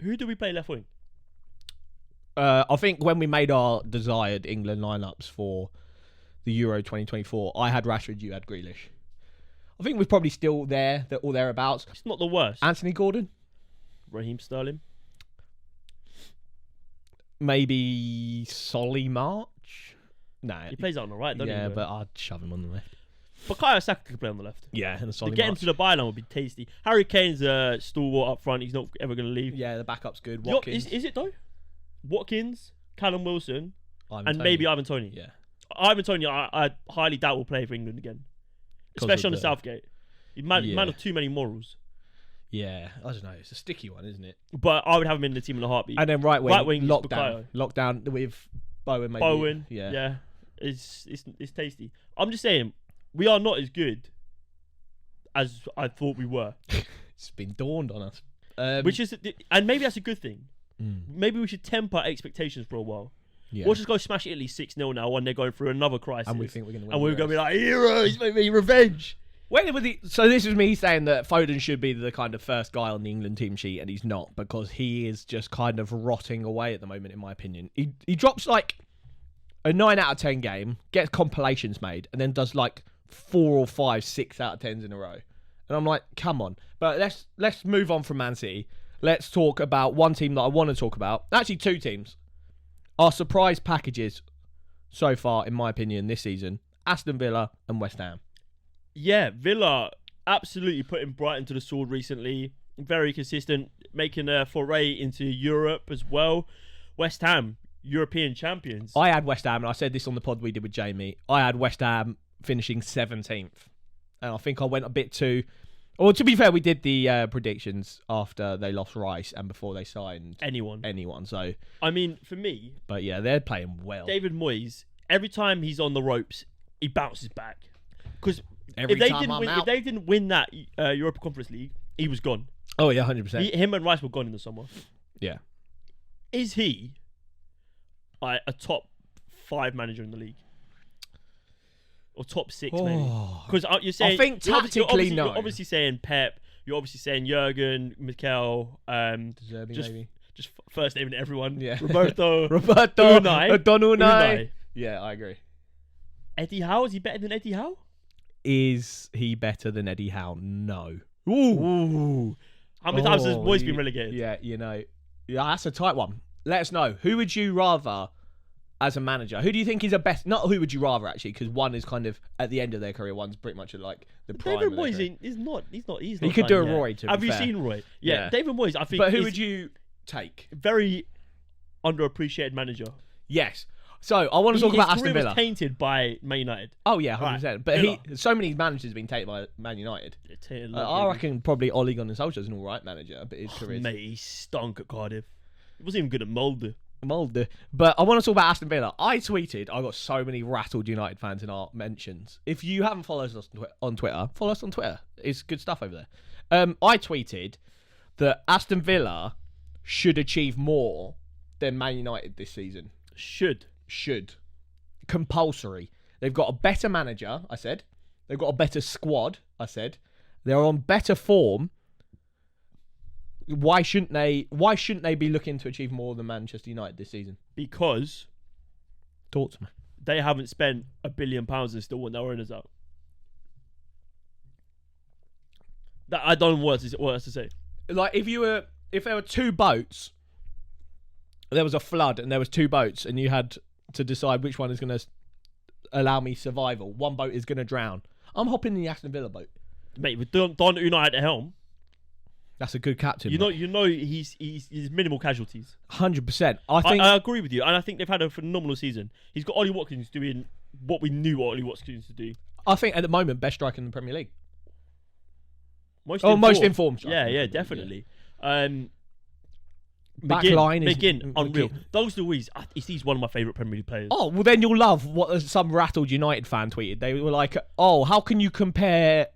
[SPEAKER 2] Who do we play left wing?
[SPEAKER 1] I think when we made our desired England lineups for the Euro 2024, I had Rashford, you had Grealish. I think we're probably still there, or thereabouts.
[SPEAKER 2] It's not the worst.
[SPEAKER 1] Anthony Gordon?
[SPEAKER 2] Raheem Sterling.
[SPEAKER 1] Maybe Solly March? No.
[SPEAKER 2] He plays out on the right, doesn't he?
[SPEAKER 1] Yeah,
[SPEAKER 2] bro?
[SPEAKER 1] but I'd shove him on the left.
[SPEAKER 2] Bukayo Saka could play on the left.
[SPEAKER 1] Yeah, and a
[SPEAKER 2] To
[SPEAKER 1] Solly
[SPEAKER 2] get
[SPEAKER 1] March.
[SPEAKER 2] into the byline would be tasty. Harry Kane's a stalwart up front. He's not ever going to leave.
[SPEAKER 1] Yeah, the backup's good.
[SPEAKER 2] Yo,
[SPEAKER 1] Watkins.
[SPEAKER 2] is it though? Watkins, Callum Wilson,
[SPEAKER 1] Ivan
[SPEAKER 2] and
[SPEAKER 1] Toney.
[SPEAKER 2] maybe Ivan Toney.
[SPEAKER 1] Yeah.
[SPEAKER 2] Ivan Toney, I highly doubt will play for England again,
[SPEAKER 1] 'Cause
[SPEAKER 2] especially
[SPEAKER 1] of
[SPEAKER 2] on the
[SPEAKER 1] the-
[SPEAKER 2] Southgate. He's man
[SPEAKER 1] Yeah.
[SPEAKER 2] of too many morals.
[SPEAKER 1] Yeah, I don't know. It's a sticky one, isn't it?
[SPEAKER 2] But I would have him in the team in a heartbeat.
[SPEAKER 1] And then right wing
[SPEAKER 2] is
[SPEAKER 1] lockdown.
[SPEAKER 2] Bukayo.
[SPEAKER 1] Lockdown with Bowen, maybe.
[SPEAKER 2] Bowen,
[SPEAKER 1] Yeah.
[SPEAKER 2] it's tasty. I'm just saying, we are not as good as I thought we were,
[SPEAKER 1] It's been dawned on us.
[SPEAKER 2] which is, and maybe that's a good thing.
[SPEAKER 1] Mm,
[SPEAKER 2] Maybe we should temper expectations for a while.
[SPEAKER 1] yeah.
[SPEAKER 2] We'll just go smash Italy 6-0 now when they're going through another crisis.
[SPEAKER 1] And we think we're going to win.
[SPEAKER 2] And we're
[SPEAKER 1] the
[SPEAKER 2] going to be
[SPEAKER 1] Euros.
[SPEAKER 2] like, heroes, maybe revenge.
[SPEAKER 1] So this is me saying that Foden should be the kind of first guy on the England team sheet, and he's not, because he is just kind of rotting away at the moment, in my opinion. He drops like a 9 out of 10 game, gets compilations made, and then does like 4 or 5, 6 out of 10s in a row. And I'm like, come on. But let's move on from Man City. Let's talk about one team that I want to talk about. Actually, two teams. Our surprise packages so far, in my opinion, this season. Aston Villa and West Ham.
[SPEAKER 2] Yeah, Villa absolutely putting Brighton to the sword recently. Very consistent, making a foray into Europe as well. West Ham, European champions.
[SPEAKER 1] I had West Ham, and I said this on the pod we did with Jamie. I had West Ham finishing 17th. And I think I went a bit too... Well, to be fair, we did the predictions after they lost Rice and before they signed anyone. So,
[SPEAKER 2] I mean, for me...
[SPEAKER 1] But yeah, they're playing well.
[SPEAKER 2] David Moyes, every time he's on the ropes, he bounces back. Because if they didn't win that Europa Conference League, he was gone.
[SPEAKER 1] Oh, yeah, 100%.
[SPEAKER 2] Him and Rice were gone in the summer.
[SPEAKER 1] Yeah.
[SPEAKER 2] Is he a top 5 manager in the league? Or top 6, maybe? Because you're saying...
[SPEAKER 1] I think tactically, no.
[SPEAKER 2] You're obviously saying Pep. You're obviously saying Jurgen, Mikel.
[SPEAKER 1] Maybe.
[SPEAKER 2] Just first naming everyone.
[SPEAKER 1] Yeah.
[SPEAKER 2] Roberto.
[SPEAKER 1] Unai. Yeah, I agree.
[SPEAKER 2] Eddie Howe? Is he better than Eddie Howe?
[SPEAKER 1] Is he better than Eddie Howe? No.
[SPEAKER 2] Ooh. How many times has Moyes been relegated?
[SPEAKER 1] Yeah, Yeah, that's a tight one. Let us know. Who would you rather... as a manager, who do you think is a best? Not who would you rather, actually, because one is kind of at the end of their career. One's pretty much at like the prime.
[SPEAKER 2] David
[SPEAKER 1] of their
[SPEAKER 2] Moyes
[SPEAKER 1] career.
[SPEAKER 2] is not. He's not.
[SPEAKER 1] He could do a Roy. To
[SPEAKER 2] Have
[SPEAKER 1] be
[SPEAKER 2] you
[SPEAKER 1] fair.
[SPEAKER 2] seen Roy? Yeah, David Moyes. I think.
[SPEAKER 1] But who would you take?
[SPEAKER 2] Very underappreciated manager.
[SPEAKER 1] Yes. So I want to talk about Aston Villa.
[SPEAKER 2] His career was tainted by Man United.
[SPEAKER 1] Oh yeah, 100%.
[SPEAKER 2] Right.
[SPEAKER 1] But so many managers have been tainted by Man United. I reckon probably Ole Gunnar Solskjaer's an all right manager, but his career.
[SPEAKER 2] Mate, he stunk at Cardiff. He wasn't even good at Molde.
[SPEAKER 1] But I want to talk about Aston Villa. I got so many rattled United fans in our mentions. If you haven't followed us on Twitter, follow us on Twitter. It's good stuff over there. I tweeted that Aston Villa should achieve more than Man United this season. Should. Compulsory. They've got a better manager, I said. They've got a better squad, I said. They're on better form. Why shouldn't they be looking to achieve more than Manchester United this season?
[SPEAKER 2] Because
[SPEAKER 1] talk to me.
[SPEAKER 2] They haven't spent £1 billion and still want their owners out. That I don't know what else to say.
[SPEAKER 1] Like if there were two boats, there was a flood and there was two boats, and you had to decide which one is going to allow me survival. One boat is going to drown. I'm hopping in the Aston Villa boat,
[SPEAKER 2] mate. With Don Unai at the helm.
[SPEAKER 1] That's a good captain.
[SPEAKER 2] You know, he's minimal casualties.
[SPEAKER 1] 100%.
[SPEAKER 2] I agree with you, and I think they've had a phenomenal season. He's got Ollie Watkins doing what we knew Ollie Watkins to do.
[SPEAKER 1] I think at the moment best striker in the Premier League.
[SPEAKER 2] Most
[SPEAKER 1] informed.
[SPEAKER 2] Yeah, definitely. Yeah.
[SPEAKER 1] McGinn,
[SPEAKER 2] unreal. Douglas Luiz, he's one of my favourite Premier League players.
[SPEAKER 1] Oh, well then you'll love what some rattled United fan tweeted. They were like, "Oh, how can you compare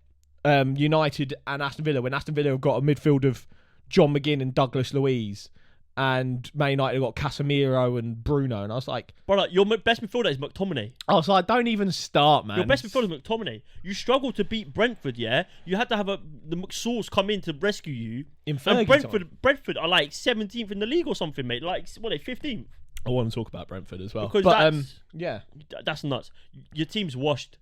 [SPEAKER 1] United and Aston Villa when Aston Villa have got a midfield of John McGinn and Douglas Luiz, and Man United have got Casemiro and Bruno?" And I was like,
[SPEAKER 2] "Brother, your best midfielder is McTominay."
[SPEAKER 1] I was like, "Don't even start, man.
[SPEAKER 2] Your best midfielder is McTominay. You struggled to beat Brentford, yeah. You had to have the McSauce come in to rescue you.
[SPEAKER 1] And
[SPEAKER 2] Brentford are like 17th in the league or something, mate. Like what are they 15th?
[SPEAKER 1] I want to talk about Brentford as well,
[SPEAKER 2] because that's nuts. Your team's washed.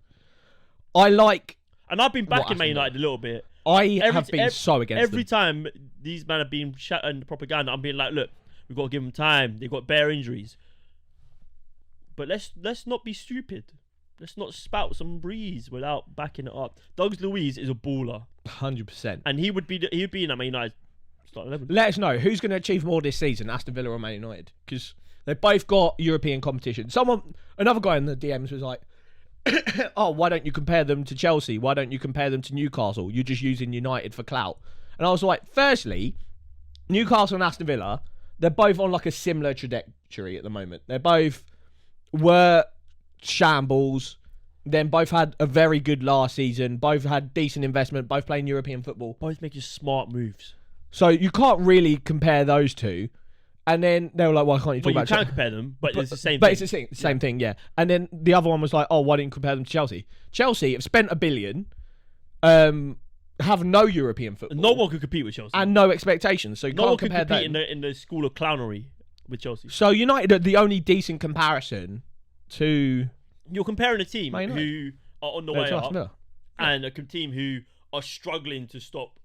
[SPEAKER 2] And I've been backing Man United a little bit.
[SPEAKER 1] I have been so against
[SPEAKER 2] every time these men have been shouting propaganda. I'm being like, look, we've got to give them time. They've got bare injuries. But let's not be stupid. Let's not spout some breeze without backing it up. Douglas Luiz is a baller.
[SPEAKER 1] 100%.
[SPEAKER 2] And he would be in a Man United start 11.
[SPEAKER 1] Let us know who's going to achieve more this season, Aston Villa or Man United, because they've both got European competition. Another guy in the DMs was like, "Oh, why don't you compare them to Chelsea? Why don't you compare them to Newcastle? You're just using United for clout." And I was like, firstly, Newcastle and Aston Villa, they're both on like a similar trajectory at the moment. They both were shambles, then both had a very good last season, both had decent investment, both playing European football.
[SPEAKER 2] Both making smart moves.
[SPEAKER 1] So you can't really compare those two. And then they were like, "Why can't you talk about
[SPEAKER 2] Chelsea?" You can compare them, but it's the same thing.
[SPEAKER 1] But it's the same thing, yeah. And then the other one was like, "Oh, why didn't you compare them to Chelsea?" Chelsea have spent $1 billion, have no European football.
[SPEAKER 2] No one could compete with Chelsea.
[SPEAKER 1] And no expectations, so you can't compare that.
[SPEAKER 2] No one could compete in the school of clownery with Chelsea.
[SPEAKER 1] So United are the only decent comparison to...
[SPEAKER 2] You're comparing a team
[SPEAKER 1] Man United.
[SPEAKER 2] who are on the
[SPEAKER 1] to
[SPEAKER 2] way
[SPEAKER 1] Aston
[SPEAKER 2] up
[SPEAKER 1] Villa.
[SPEAKER 2] and a team who are struggling to stop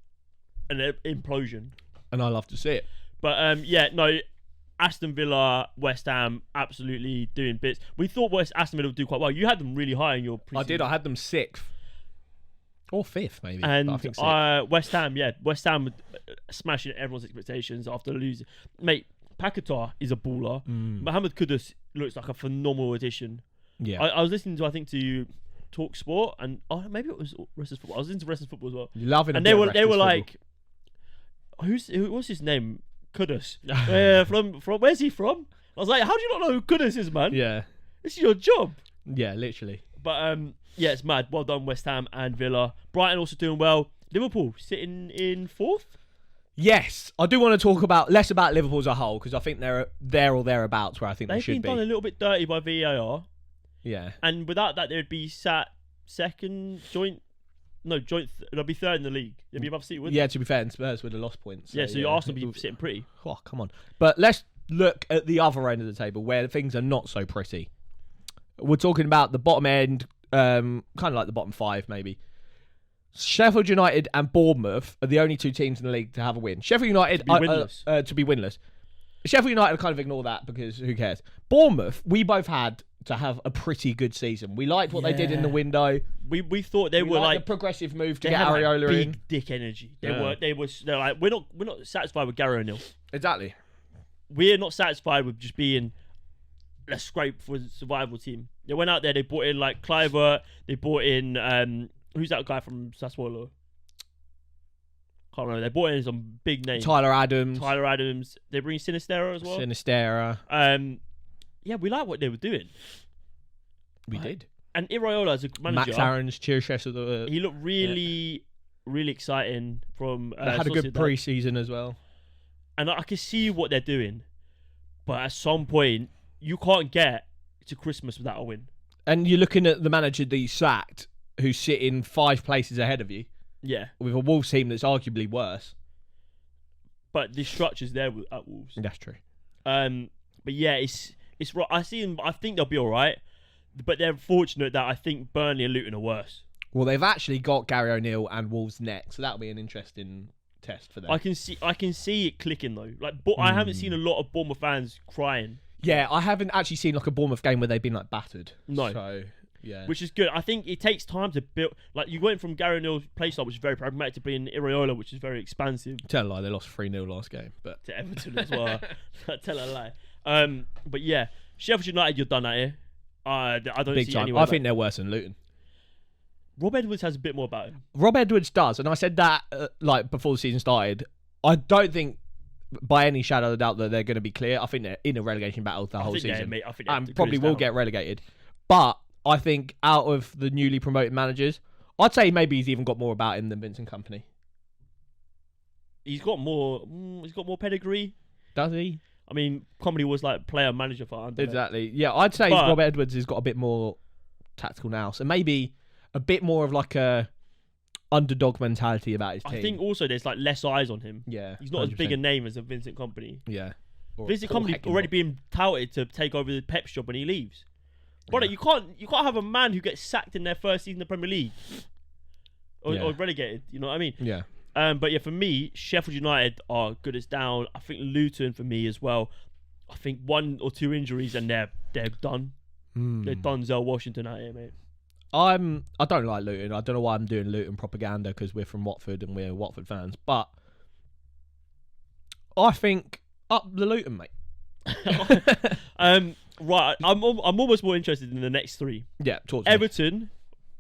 [SPEAKER 2] an implosion.
[SPEAKER 1] And I love to see it.
[SPEAKER 2] But Aston Villa, West Ham, absolutely doing bits. We thought Aston Villa would do quite well. You had them really high in your
[SPEAKER 1] I did. I had them 6th. Or 5th, maybe.
[SPEAKER 2] And
[SPEAKER 1] I think 6th.
[SPEAKER 2] West Ham smashing everyone's expectations after losing. Mate, Paquetá is a baller. Mohamed Kudus looks like a phenomenal addition.
[SPEAKER 1] Yeah.
[SPEAKER 2] I was listening to Talk Sport, and maybe it was Wrestlers Football. I was into Wrestlers Football as well.
[SPEAKER 1] You're loving
[SPEAKER 2] and they were like, what's his name? Kudus. From where's he from? I was like, how do you not know who Kudus is, man?
[SPEAKER 1] Yeah.
[SPEAKER 2] This is your job.
[SPEAKER 1] Yeah, literally.
[SPEAKER 2] But it's mad. Well done, West Ham and Villa. Brighton also doing well. Liverpool sitting in 4th.
[SPEAKER 1] Yes, I do want to talk less about Liverpool as a whole, because I think they're there or thereabouts where I think they should be.
[SPEAKER 2] They've been done a little bit dirty by VAR.
[SPEAKER 1] Yeah.
[SPEAKER 2] And without that, they'd be sat second, joint. They'll be third in the league. They'd be above City, wouldn't they?
[SPEAKER 1] Yeah, to be fair, and Spurs would have lost points.
[SPEAKER 2] So your Arsenal would be sitting pretty.
[SPEAKER 1] Oh, come on. But let's look at the other end of the table where things are not so pretty. We're talking about the bottom end, kind of like the bottom 5, maybe. Sheffield United and Bournemouth are the only 2 teams in the league to have a win. Sheffield United to be winless. Sheffield United kind of ignore that because who cares? Bournemouth, we both had to have a pretty good season. We liked what they did in the window.
[SPEAKER 2] We thought they were
[SPEAKER 1] like
[SPEAKER 2] like
[SPEAKER 1] a progressive move to
[SPEAKER 2] they
[SPEAKER 1] get
[SPEAKER 2] had
[SPEAKER 1] Areola
[SPEAKER 2] big
[SPEAKER 1] in.
[SPEAKER 2] dick energy. They're like we're not satisfied with Gary O'Neill.
[SPEAKER 1] Exactly.
[SPEAKER 2] We're not satisfied with just being let's scrape for the survival team. They went out there, they brought in like Clivert, they brought in who's that guy from Sassuolo? Can't remember. They brought in some big names.
[SPEAKER 1] Tyler Adams.
[SPEAKER 2] They bring Sinistera as well. Yeah, we like what they were doing.
[SPEAKER 1] We did.
[SPEAKER 2] And Iraola as a manager,
[SPEAKER 1] Max Aaron's cheershest of the.
[SPEAKER 2] He looked really, really exciting from.
[SPEAKER 1] They had a good pre-season as well.
[SPEAKER 2] And I can see what they're doing, but at some point you can't get to Christmas without a win.
[SPEAKER 1] And you're looking at the manager that you sacked, who's sitting 5 places ahead of you.
[SPEAKER 2] Yeah, with
[SPEAKER 1] a Wolves team that's arguably worse.
[SPEAKER 2] But the structure's there at Wolves.
[SPEAKER 1] That's true.
[SPEAKER 2] But yeah, it's right. I think they'll be all right, but they're fortunate that I think Burnley and Luton are worse.
[SPEAKER 1] Well, they've actually got Gary O'Neill and Wolves next, so that'll be an interesting test for them.
[SPEAKER 2] I can see it clicking though. Like, I haven't seen a lot of Bournemouth fans crying.
[SPEAKER 1] Yeah, I haven't actually seen like a Bournemouth game where they've been like battered.
[SPEAKER 2] No.
[SPEAKER 1] So yeah,
[SPEAKER 2] which is good. I think it takes time to build. Like, you went from Gary O'Neill's playstyle, which is very pragmatic, to being Iraola, which is very expansive.
[SPEAKER 1] Tell a lie, they lost 3-0 last game, but
[SPEAKER 2] to Everton as well. Tell a lie. But yeah, Sheffield United, you're done at here. I don't
[SPEAKER 1] big
[SPEAKER 2] see
[SPEAKER 1] time.
[SPEAKER 2] anyone.
[SPEAKER 1] I think they're worse than Luton.
[SPEAKER 2] Rob Edwards has a bit more about him.
[SPEAKER 1] Rob Edwards does, and I said that like before the season started. I don't think by any shadow of a doubt that they're going to be clear. I think they're in a relegation battle the whole season.
[SPEAKER 2] Mate, I think
[SPEAKER 1] and probably will get relegated. But I think out of the newly promoted managers, I'd say maybe he's even got more about him than Vincent Kompany.
[SPEAKER 2] He's got more pedigree.
[SPEAKER 1] Does he?
[SPEAKER 2] I mean, Kompany was like player manager for Anderlecht.
[SPEAKER 1] Exactly. Yeah, I'd say Rob Edwards has got a bit more tactical now, so maybe a bit more of like a underdog mentality about his team.
[SPEAKER 2] I think also there's like less eyes on him.
[SPEAKER 1] Yeah,
[SPEAKER 2] he's not 100%. As big a name as a Vincent Kompany.
[SPEAKER 1] Yeah,
[SPEAKER 2] Vincent Kompany already being touted to take over the Pep's job when he leaves. But you can't have a man who gets sacked in their first season in the Premier League or relegated. You know what I mean?
[SPEAKER 1] Yeah.
[SPEAKER 2] But yeah, for me, Sheffield United are good as down. I think Luton for me as well. I think 1 or 2 injuries and they're done. They're done. Zell Washington out here, mate.
[SPEAKER 1] I don't like Luton. I don't know why I'm doing Luton propaganda because we're from Watford and we're Watford fans. But I think up the Luton, mate.
[SPEAKER 2] Right, I'm almost more interested in the next 3.
[SPEAKER 1] Yeah, talk to me.
[SPEAKER 2] Everton,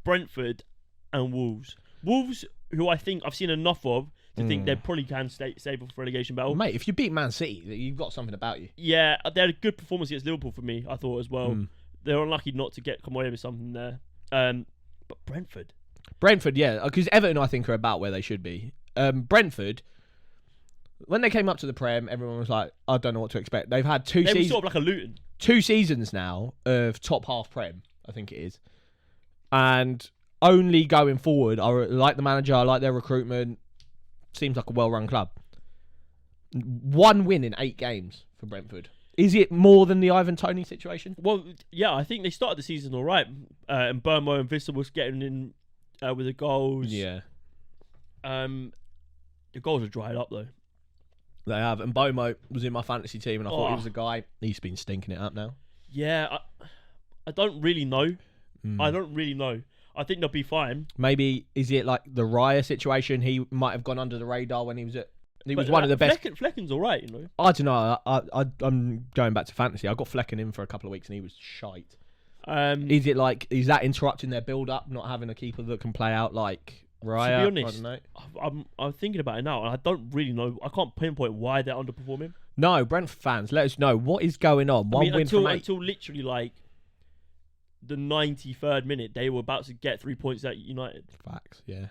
[SPEAKER 2] Brentford, and Wolves. Wolves, who I think I've seen enough of to think they probably can stay for relegation battle.
[SPEAKER 1] Mate, if you beat Man City, you've got something about you.
[SPEAKER 2] Yeah, they had a good performance against Liverpool for me, I thought as well. They're unlucky not to come away with something there. But Brentford, yeah, because Everton I think are about where they should be. Brentford, when they came up to the Prem, everyone was like, I don't know what to expect. They've had 2 seasons. They were sort of like a Luton.
[SPEAKER 1] 2 seasons now of top half Prem, I think it is. And only going forward, I like the manager, I like their recruitment. Seems like a well-run club. 1 win in 8 games for Brentford. Is it more than the Ivan Toney situation?
[SPEAKER 2] Well, yeah, I think they started the season all right. And Burmo and Vista was getting in with the goals.
[SPEAKER 1] Yeah.
[SPEAKER 2] The goals are dried up, though.
[SPEAKER 1] They have. And Bomo was in my fantasy team, and I thought he was a guy. He's been stinking it up now.
[SPEAKER 2] Yeah, I don't really know. I don't really know. I think they'll be fine.
[SPEAKER 1] Maybe, is it like the Raya situation? He might have gone under the radar when he was at... He was one of the best...
[SPEAKER 2] Flecken's all right, you know.
[SPEAKER 1] I don't know. I'm going back to fantasy. I got Flecken in for a couple of weeks, and he was shite.
[SPEAKER 2] Is
[SPEAKER 1] it like... Is that interrupting their build-up, not having a keeper that can play out like Raya?
[SPEAKER 2] To be honest,
[SPEAKER 1] I don't know.
[SPEAKER 2] I'm thinking about it now, and I don't really know. I can't pinpoint why they're underperforming.
[SPEAKER 1] No, Brentford fans, let us know. What is going on?
[SPEAKER 2] Until literally, like, the 93rd minute, they were about to get 3 points at United.
[SPEAKER 1] Facts, yeah.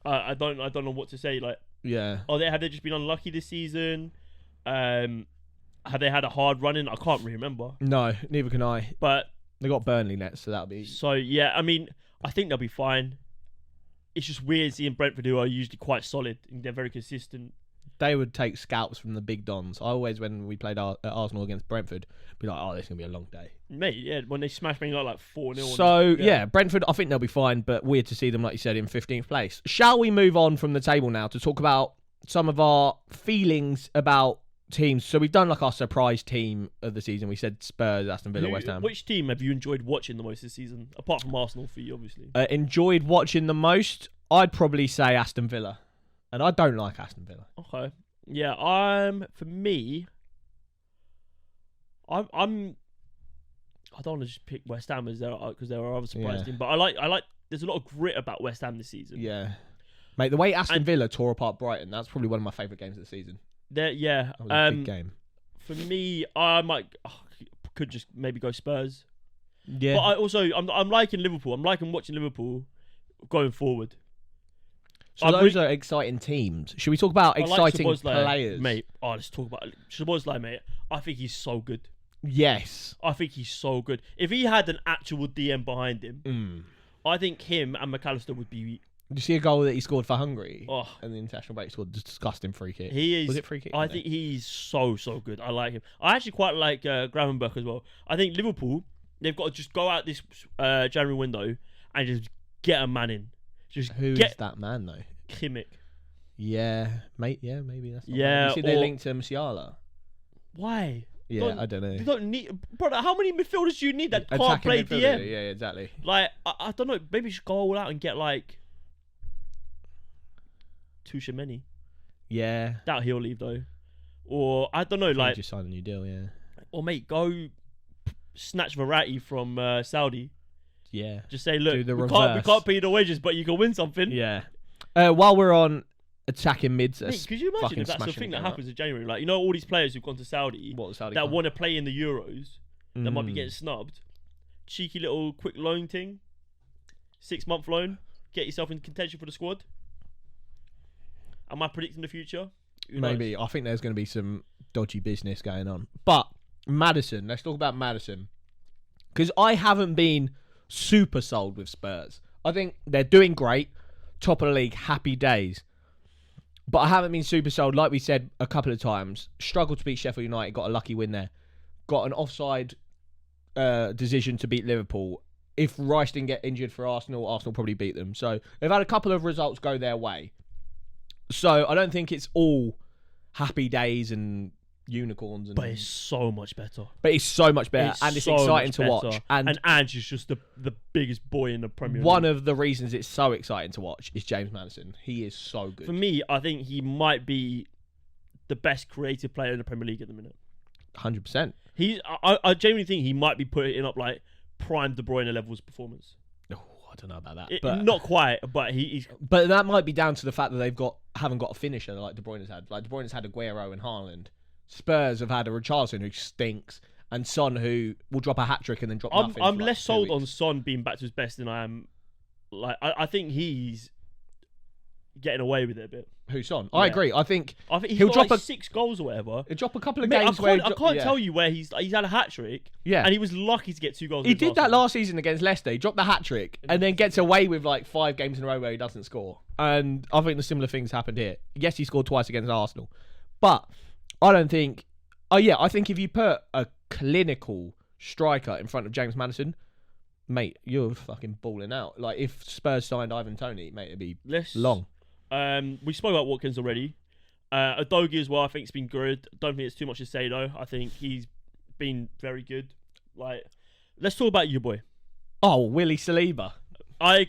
[SPEAKER 2] I don't know what to say. Like,
[SPEAKER 1] yeah.
[SPEAKER 2] Have they just been unlucky this season? Have they had a hard run in? I can't really remember.
[SPEAKER 1] No, neither can I.
[SPEAKER 2] But
[SPEAKER 1] they got Burnley next, so that'll be...
[SPEAKER 2] So, yeah, I mean, I think they'll be fine. It's just weird seeing Brentford, who are usually quite solid, and they're very consistent.
[SPEAKER 1] They would take scouts from the big dons. I always, when we played at Arsenal against Brentford, be like, oh, this is going to be a long day.
[SPEAKER 2] Mate, yeah, when they smashed me like 4-0.
[SPEAKER 1] So, yeah, Brentford, I think they'll be fine, but weird to see them, like you said, in 15th place. Shall we move on from the table now to talk about some of our feelings about teams? So we've done like our surprise team of the season. We said Spurs, Aston Villa, West Ham.
[SPEAKER 2] Which team have you enjoyed watching the most this season? Apart from Arsenal for you, obviously.
[SPEAKER 1] Enjoyed watching the most? I'd probably say Aston Villa. And I don't like Aston Villa.
[SPEAKER 2] Okay. Yeah, for me, I don't want to just pick West Ham as because there are other surprise teams, but I like. There's a lot of grit about West Ham this season.
[SPEAKER 1] Yeah, mate. The way Aston Villa tore apart Brighton, that's probably one of my favourite games of the season.
[SPEAKER 2] That was
[SPEAKER 1] a big game.
[SPEAKER 2] For me, I could just maybe go Spurs.
[SPEAKER 1] Yeah,
[SPEAKER 2] but I'm liking Liverpool. I'm liking watching Liverpool going forward.
[SPEAKER 1] So those are exciting teams. Should we talk about exciting players?
[SPEAKER 2] Mate, let's talk about Szoboszlai, mate. I think he's so good.
[SPEAKER 1] Yes.
[SPEAKER 2] I think he's so good. If he had an actual DM behind him, I think him and McAllister would be...
[SPEAKER 1] Did you see a goal that he scored for Hungary?
[SPEAKER 2] Oh.
[SPEAKER 1] And the international break scored a disgusting free kick.
[SPEAKER 2] Was
[SPEAKER 1] it free kick?
[SPEAKER 2] I think he's so good. I like him. I actually quite like Gravenberch as well. I think Liverpool, they've got to just go out this January window and just get a man in.
[SPEAKER 1] Who is that man, though?
[SPEAKER 2] Kimmich.
[SPEAKER 1] Yeah, mate. Yeah, maybe that's not
[SPEAKER 2] yeah.
[SPEAKER 1] You see they linked to Musiala.
[SPEAKER 2] Why?
[SPEAKER 1] Yeah, I don't know.
[SPEAKER 2] You don't need, brother. How many midfielders do you need that can't
[SPEAKER 1] Attacking
[SPEAKER 2] play
[SPEAKER 1] midfielder,
[SPEAKER 2] DM?
[SPEAKER 1] Yeah, exactly.
[SPEAKER 2] Like, I don't know. Maybe you should go all out and get like Tuchemeni.
[SPEAKER 1] Yeah.
[SPEAKER 2] Doubt he'll leave though. Or I don't know. Like,
[SPEAKER 1] just signed a new deal. Yeah.
[SPEAKER 2] Or mate, go snatch Verratti from Saudi.
[SPEAKER 1] Yeah.
[SPEAKER 2] Just say, look,
[SPEAKER 1] we
[SPEAKER 2] can't pay you the wages, but you can win something.
[SPEAKER 1] Yeah. While we're on attacking mids,
[SPEAKER 2] mate, could you imagine if that's the thing that happens in January? Like, you know, all these players who've gone to Saudi, that want to play in the Euros, that might be getting snubbed. Cheeky little quick loan thing, 6-month loan, get yourself in contention for the squad. Am I predicting the future?
[SPEAKER 1] Maybe. I think there's going to be some dodgy business going on. But Maddison, let's talk about Maddison, because I haven't been super sold with Spurs. I think they're doing great, top of the league, happy days. But I haven't been super sold. Like we said a couple of times, struggled to beat Sheffield United, got a lucky win there. Got an offside decision to beat Liverpool. If Rice didn't get injured for Arsenal probably beat them. So they've had a couple of results go their way. So I don't think it's all happy days and unicorns.
[SPEAKER 2] But it's so much better.
[SPEAKER 1] And it's so exciting to watch.
[SPEAKER 2] And Ange is just the biggest boy in the Premier League.
[SPEAKER 1] One of the reasons it's so exciting to watch is James Maddison. He is so good.
[SPEAKER 2] For me, I think he might be the best creative player in the Premier League at the minute.
[SPEAKER 1] 100%.
[SPEAKER 2] I genuinely think he might be putting up like prime De Bruyne levels performance.
[SPEAKER 1] Oh, I don't know about that.
[SPEAKER 2] But not quite, but he's...
[SPEAKER 1] But that might be down to the fact that haven't got a finisher like De Bruyne's had. Like De Bruyne's had Aguero and Haaland. Spurs have had a Richarlison who stinks, and Son who will drop a hat-trick and then drop nothing.
[SPEAKER 2] I'm less sold on Son being back to his best than I am. Like I think he's getting away with it a bit.
[SPEAKER 1] Who's Son? Yeah. I agree. I think
[SPEAKER 2] he'll drop like 6 goals or whatever.
[SPEAKER 1] He'll drop a couple of games where
[SPEAKER 2] I can't tell you where he's had a hat-trick.
[SPEAKER 1] Yeah.
[SPEAKER 2] And he was lucky to get 2 goals.
[SPEAKER 1] He did that last season against Leicester. He dropped the hat-trick and then gets away with like 5 games in a row where he doesn't score. And I think the similar things happened here. Yes, he scored twice against Arsenal, but I don't think Oh yeah, I think if you put a clinical striker in front of James Maddison, mate, you're fucking balling out. Like if Spurs signed Ivan Toney, mate, it'd be long.
[SPEAKER 2] We spoke about Watkins already. Udogie as well, I think it's been good. Don't think it's too much to say though. I think he's been very good. Like, let's talk about your boy.
[SPEAKER 1] Oh, Willie Saliba.
[SPEAKER 2] I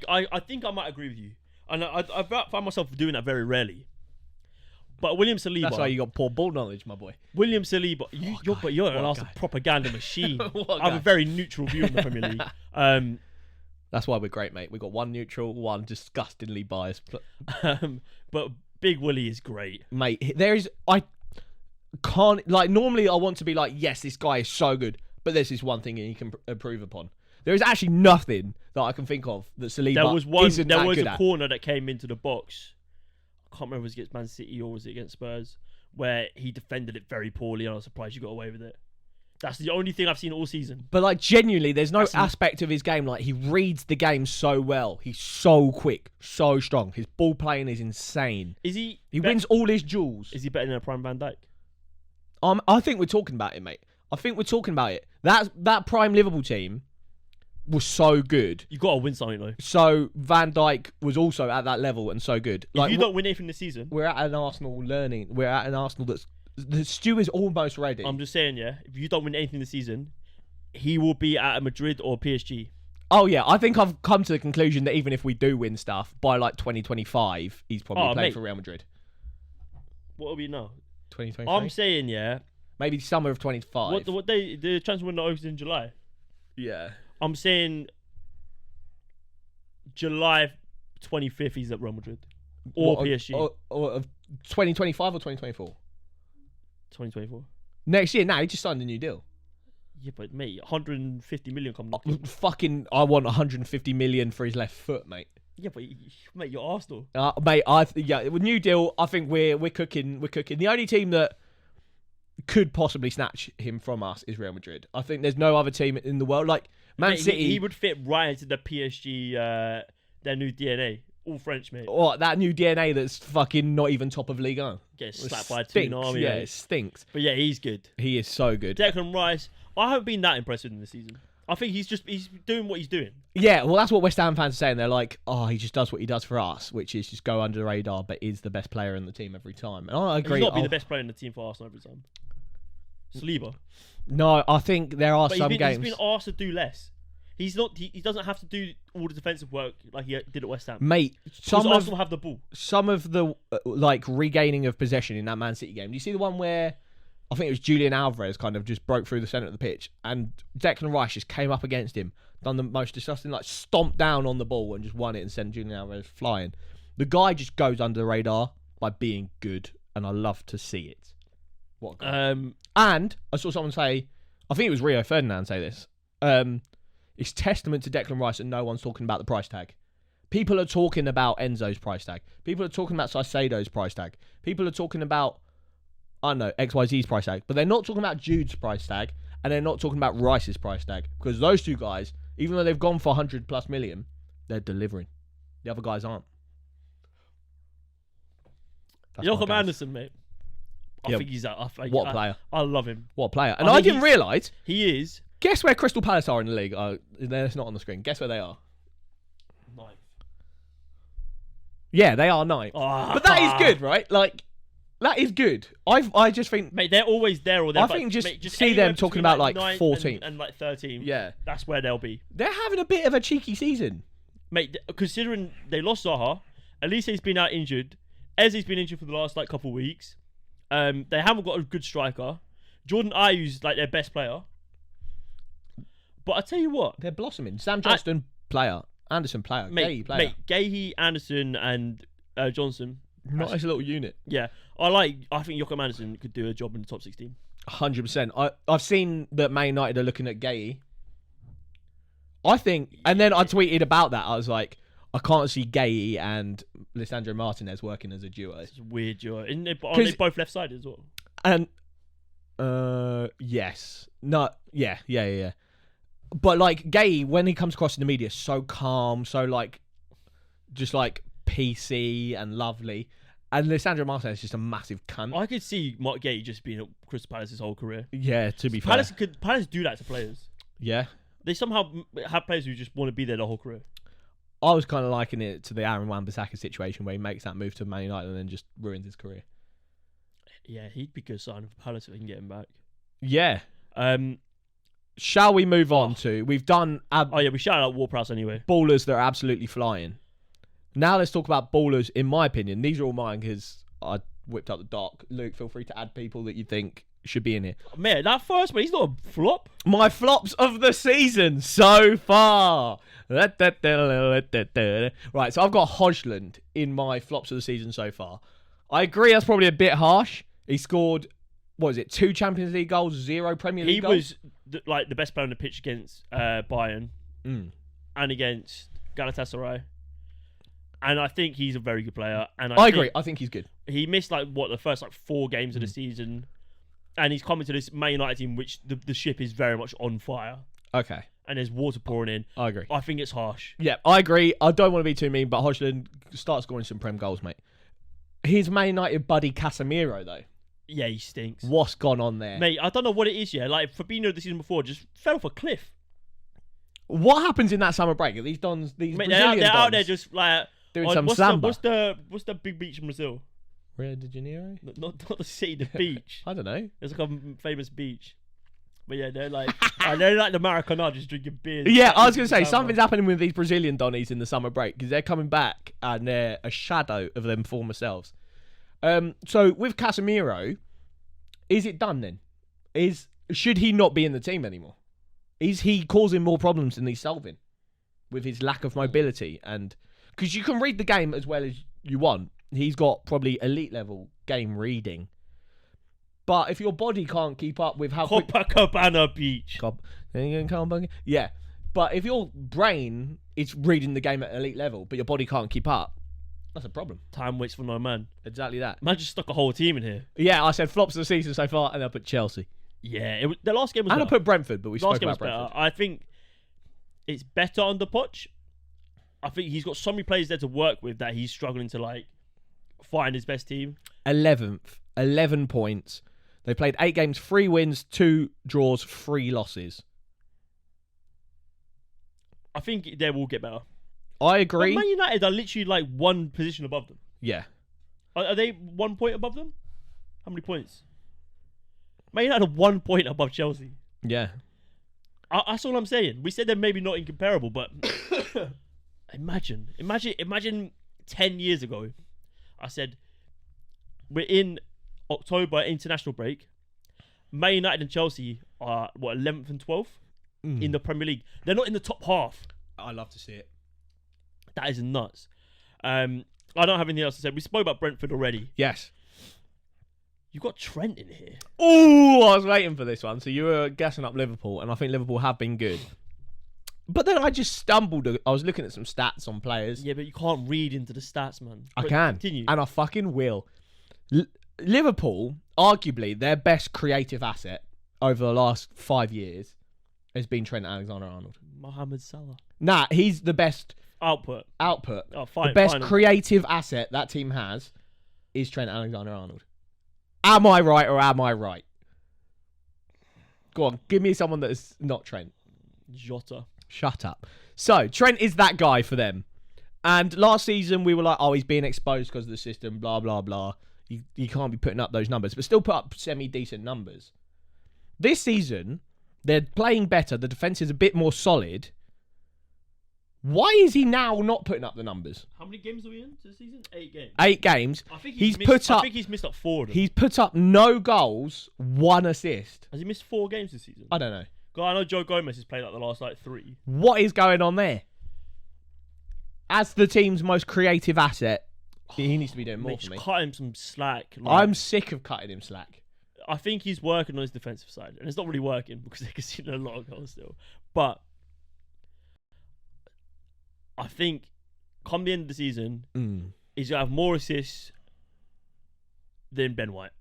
[SPEAKER 2] think I might agree with you, and I find myself doing that very rarely. But William Saliba.
[SPEAKER 1] That's why you got poor ball knowledge, my boy.
[SPEAKER 2] William Saliba, you're an Arsenal propaganda machine. I have a very neutral view on the Premier League.
[SPEAKER 1] That's why we're great, mate. We've got one neutral, one disgustingly biased.
[SPEAKER 2] But Big Willie is great,
[SPEAKER 1] mate. I can't, like, normally I want to be like, yes, this guy is so good, but there's this one thing he can improve upon. There is actually nothing that I can think of that Saliba isn't that good at. There was
[SPEAKER 2] a corner that came into the box. I can't remember if it was against Man City or was it against Spurs, where he defended it very poorly, and I was surprised you got away with it. That's the only thing I've seen all season.
[SPEAKER 1] But like genuinely, there's no aspect of his game, like he reads the game so well. He's so quick, so strong. His ball playing is insane.
[SPEAKER 2] Is he?
[SPEAKER 1] He wins all his duels.
[SPEAKER 2] Is he better than a prime Van Dijk?
[SPEAKER 1] I think we're talking about it, mate. I think we're talking about it. That prime Liverpool team was so good.
[SPEAKER 2] You got to win something though.
[SPEAKER 1] So Van Dijk was also at that level and so good.
[SPEAKER 2] Like, if you don't win anything this season,
[SPEAKER 1] we're at an Arsenal that's the stew is almost ready.
[SPEAKER 2] I'm just saying, yeah. If you don't win anything this season, he will be at a Madrid or PSG.
[SPEAKER 1] Oh yeah, I think I've come to the conclusion that even if we do win stuff by like 2025, he's probably playing for Real Madrid.
[SPEAKER 2] What will we know?
[SPEAKER 1] 2023.
[SPEAKER 2] I'm saying, yeah.
[SPEAKER 1] Maybe summer of 25.
[SPEAKER 2] What day? The transfer window opens in July.
[SPEAKER 1] Yeah.
[SPEAKER 2] I'm saying July 25th he's at Real Madrid or PSG.
[SPEAKER 1] Or 2025 or 2024?
[SPEAKER 2] 2024.
[SPEAKER 1] Next year? Nah, he just signed a new deal.
[SPEAKER 2] Yeah, but mate, 150 million coming up.
[SPEAKER 1] Fucking, I want 150 million for his left foot, mate.
[SPEAKER 2] Yeah, but mate, you're Arsenal.
[SPEAKER 1] Mate, with new deal, I think we're cooking. We're cooking. The only team that could possibly snatch him from us is Real Madrid. I think there's no other team in the world like Man City.
[SPEAKER 2] He would fit right into the PSG, their new DNA. All French, mate.
[SPEAKER 1] Or that new DNA that's fucking not even top of Ligue 1.
[SPEAKER 2] Gets slapped by Toon Army.
[SPEAKER 1] Yeah, it stinks.
[SPEAKER 2] But yeah, he's good.
[SPEAKER 1] He is so good.
[SPEAKER 2] Declan Rice, I haven't been that impressed with him this season. I think he's doing what he's doing.
[SPEAKER 1] Yeah, well, that's what West Ham fans are saying. They're like, oh, he just does what he does for us, which is just go under the radar, but is the best player in the team every time. And I agree.
[SPEAKER 2] He's not been the best player in the team for Arsenal every time. Saliba.
[SPEAKER 1] No, I think there are some games.
[SPEAKER 2] He's been asked to do less. He's not. He doesn't have to do all the defensive work like he did at West Ham.
[SPEAKER 1] Mate,
[SPEAKER 2] Arsenal have the ball.
[SPEAKER 1] Some of the like regaining of possession in that Man City game. Do you see the one where I think it was Julian Alvarez kind of just broke through the centre of the pitch and Declan Rice just came up against him, done the most disgusting, like stomped down on the ball and just won it and sent Julian Alvarez flying. The guy just goes under the radar by being good, and I love to see it. What a guy. And I saw someone say, I think it was Rio Ferdinand say this. It's testament to Declan Rice that no one's talking about the price tag. People are talking about Enzo's price tag. People are talking about Caicedo's price tag. People are talking about, I don't know, XYZ's price tag. But they're not talking about Jude's price tag. And they're not talking about Rice's price tag. Because those two guys, even though they've gone for 100 plus million, they're delivering. The other guys aren't.
[SPEAKER 2] Joachim Andersen, mate. I think he's
[SPEAKER 1] what a player.
[SPEAKER 2] I love him.
[SPEAKER 1] What a player. And I didn't realise.
[SPEAKER 2] He is.
[SPEAKER 1] Guess where Crystal Palace are in the league? It's not on the screen. Guess where they are?
[SPEAKER 2] 9th.
[SPEAKER 1] Yeah, they are 9th. But that is good, right? Like, that is good. I just think...
[SPEAKER 2] Mate, they're always there or they're...
[SPEAKER 1] I think just see them talking about like 14th.
[SPEAKER 2] And like 13th.
[SPEAKER 1] Yeah.
[SPEAKER 2] That's where they'll be.
[SPEAKER 1] They're having a bit of a cheeky season.
[SPEAKER 2] Mate, considering they lost Zaha, Elise's been out injured. Eze's been injured for the last like couple of weeks. They haven't got a good striker. Jordan Ayew's like their best player. But I tell you what,
[SPEAKER 1] they're blossoming. Sam Johnston, player. Anderson, player. Gahey, player.
[SPEAKER 2] Mate, Gahey, Anderson, and Johnson.
[SPEAKER 1] Nice little unit.
[SPEAKER 2] Yeah, I think Joachim Andersen could do a job in the top 16.
[SPEAKER 1] 100%. I've seen that Man United are looking at Gahey. I think, and then I tweeted about that. I was like, I can't see Gahey and Lisandro Martinez working as a duo.
[SPEAKER 2] It's a weird duo. Aren't they both left-sided as well?
[SPEAKER 1] And yes, no, yeah. But like Gahey, when he comes across in the media, so calm, so like, just like PC and lovely. And Lissandro Martinez is just a massive cunt.
[SPEAKER 2] I could see Mark Gay just being at Crystal Palace his whole career.
[SPEAKER 1] Yeah, to be fair.
[SPEAKER 2] Palace do that to players.
[SPEAKER 1] Yeah.
[SPEAKER 2] They somehow have players who just want to be there the whole career.
[SPEAKER 1] I was kind of likening it to the Aaron Wan-Bissaka situation where he makes that move to Man United and then just ruins his career.
[SPEAKER 2] Yeah, he'd be a good sign for Palace if they can get him back.
[SPEAKER 1] Yeah.
[SPEAKER 2] Um,
[SPEAKER 1] Shall we move on to... We've done...
[SPEAKER 2] we shouted out Ward-Prowse anyway.
[SPEAKER 1] Ballers that are absolutely flying. Now let's talk about ballers, in my opinion. These are all mine because I whipped up the doc. Luke, feel free to add people that you think should be in here.
[SPEAKER 2] Man, that first one, he's not a flop.
[SPEAKER 1] My flops of the season so far. Right, so I've got Hodgland in my flops of the season so far. I agree that's probably a bit harsh. He scored, 2 Champions League goals, 0 Premier League goals?
[SPEAKER 2] He was the best player on the pitch against Bayern and against Galatasaray. And I think he's a very good player. And I
[SPEAKER 1] agree. I think he's good.
[SPEAKER 2] He missed the first 4 games of the season. And he's coming to this Man United team, which the ship is very much on fire.
[SPEAKER 1] Okay.
[SPEAKER 2] And there's water pouring in.
[SPEAKER 1] I agree.
[SPEAKER 2] I think it's harsh.
[SPEAKER 1] Yeah, I agree. I don't want to be too mean, but Hodgland starts scoring some Prem goals, mate. His Man United buddy Casemiro, though.
[SPEAKER 2] Yeah, he stinks.
[SPEAKER 1] What's gone on there?
[SPEAKER 2] Mate, I don't know what it is, yeah. Like, Fabinho the season before just fell off a cliff.
[SPEAKER 1] What happens in that summer break? Are these dons, these
[SPEAKER 2] Mate,
[SPEAKER 1] Brazilian
[SPEAKER 2] they're out
[SPEAKER 1] dons
[SPEAKER 2] there just like...
[SPEAKER 1] doing some samba?
[SPEAKER 2] What's the big beach in Brazil?
[SPEAKER 1] Rio de Janeiro?
[SPEAKER 2] Not the city, the beach.
[SPEAKER 1] I don't know.
[SPEAKER 2] There's like a famous beach. But yeah, they're like the Maracanã just drinking beers.
[SPEAKER 1] Yeah, I was going to say, something's happening with these Brazilian Donnies in the summer break because they're coming back and they're a shadow of them former selves. So with Casemiro, is it done then? Should he not be in the team anymore? Is he causing more problems than he's solving with his lack of mobility? And because you can read the game as well as you want, he's got probably elite level game reading. But if your body can't keep up with how
[SPEAKER 2] Copacabana Beach.
[SPEAKER 1] Yeah. But if your brain is reading the game at elite level, but your body can't keep up, that's a problem.
[SPEAKER 2] Time waits for no man.
[SPEAKER 1] Exactly that.
[SPEAKER 2] Man just stuck a whole team in here.
[SPEAKER 1] Yeah, I said flops of the season so far, and I put Chelsea.
[SPEAKER 2] Yeah, the last game was
[SPEAKER 1] and
[SPEAKER 2] better.
[SPEAKER 1] I put Brentford, but we spoke about Brentford.
[SPEAKER 2] Better. I think it's better under Poch. I think he's got so many players there to work with that he's struggling to find his best team.
[SPEAKER 1] 11th, 11 points. They played 8 games, 3 wins, 2 draws, 3 losses. I
[SPEAKER 2] think they will get better.
[SPEAKER 1] I agree.
[SPEAKER 2] But Man United are literally 1 position above them.
[SPEAKER 1] Yeah.
[SPEAKER 2] Are they 1 point above them? How many points? Man United are 1 point above Chelsea.
[SPEAKER 1] Yeah.
[SPEAKER 2] That's all I'm saying. We said they're maybe not incomparable, but imagine 10 years ago, I said, we're in October international break. Man United and Chelsea are 11th and 12th in the Premier League. They're not in the top half.
[SPEAKER 1] I love to see it.
[SPEAKER 2] That is nuts. I don't have anything else to say. We spoke about Brentford already.
[SPEAKER 1] Yes.
[SPEAKER 2] You've got Trent in here.
[SPEAKER 1] Oh, I was waiting for this one. So you were gassing up Liverpool, and I think Liverpool have been good. But then I just stumbled. I was looking at some stats on players.
[SPEAKER 2] Yeah, but you can't read into the stats, man.
[SPEAKER 1] I can.
[SPEAKER 2] Continue.
[SPEAKER 1] And I fucking will. Liverpool, arguably their best creative asset over the last 5 years has been Trent Alexander-Arnold.
[SPEAKER 2] Mohamed Salah.
[SPEAKER 1] Nah, he's the best
[SPEAKER 2] output.
[SPEAKER 1] Oh, fine. The best creative asset that team has is Trent Alexander-Arnold. Am I right or am I right? Go on, give me someone that is not Trent.
[SPEAKER 2] Jota.
[SPEAKER 1] Shut up. So, Trent is that guy for them. And last season, we were like, oh, he's being exposed because of the system, blah, blah, blah. You can't be putting up those numbers, but still put up semi-decent numbers. This season, they're playing better. The defence is a bit more solid. Why is he now not putting up the numbers?
[SPEAKER 2] How many games are we in this season? 8 games.
[SPEAKER 1] 8 games.
[SPEAKER 2] I think he's missed up 4 of them.
[SPEAKER 1] He's put up no goals, 1 assist.
[SPEAKER 2] Has he missed 4 games this season?
[SPEAKER 1] I don't know.
[SPEAKER 2] God, I know Joe Gomez has played the last 3.
[SPEAKER 1] What is going on there? As the team's most creative asset, he needs to be doing more for me.
[SPEAKER 2] Cut him some slack.
[SPEAKER 1] I'm sick of cutting him slack.
[SPEAKER 2] I think he's working on his defensive side, and it's not really working because they're conceding a lot of goals still. But I think come the end of the season, he's going to have more assists than Ben White.